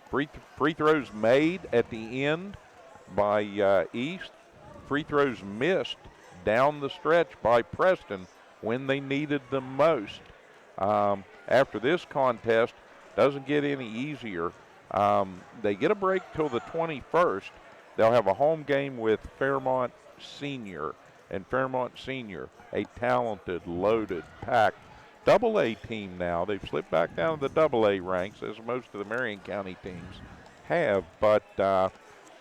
Free throws made at the end by East. Free throws missed down the stretch by Preston when they needed them most. After this contest, doesn't get any easier. They get a break till the 21st. They'll have a home game with Fairmont Senior. And Fairmont Senior, a talented, loaded, packed Double-A team now. They've slipped back down to the Double-A ranks, as most of the Marion County teams have, but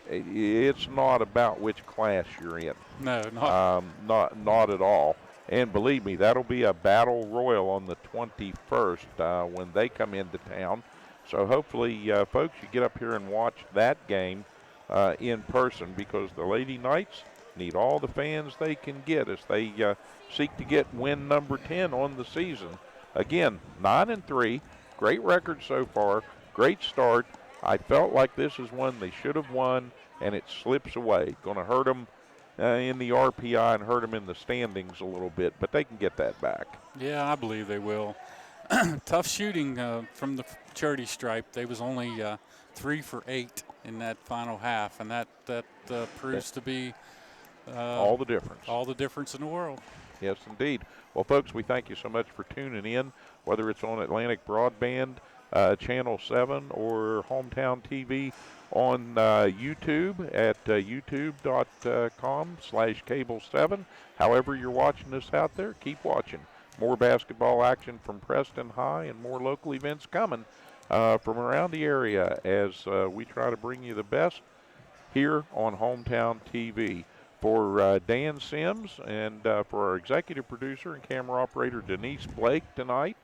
it's not about which class you're in.
No,
not at all. And believe me, that'll be a battle royal on the 21st when they come into town. So hopefully, folks, you get up here and watch that game in person, because the Lady Knights need all the fans they can get as they seek to get win number 10 on the season. Again, 9-3, great record so far, great start. I felt like this is one they should have won, and it slips away. Going to hurt them in the RPI and hurt them in the standings a little bit, but they can get that back.
Yeah, I believe they will. Tough shooting from the charity stripe. They was only 3 for 8 in that final half, and that proves to be
all the difference.
All the difference in the world.
Yes, indeed. Well, folks, we thank you so much for tuning in, whether it's on Atlantic Broadband, Channel 7, or Hometown TV on YouTube at youtube.com/cable7. However you're watching this out there, keep watching. More basketball action from Preston High and more local events coming from around the area as we try to bring you the best here on Hometown TV. For Dan Sims and for our executive producer and camera operator Denise Blake tonight,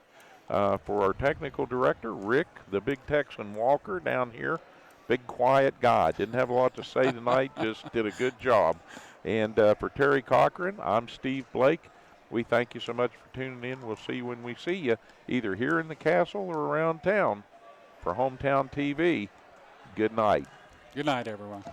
for our technical director Rick, the big Texan Walker down here, big quiet guy, didn't have a lot to say tonight, just did a good job. And for Terry Cochran, I'm Steve Blake. We thank you so much for tuning in. We'll see you when we see you, either here in the castle or around town. For Hometown TV, good night.
Good night, everyone.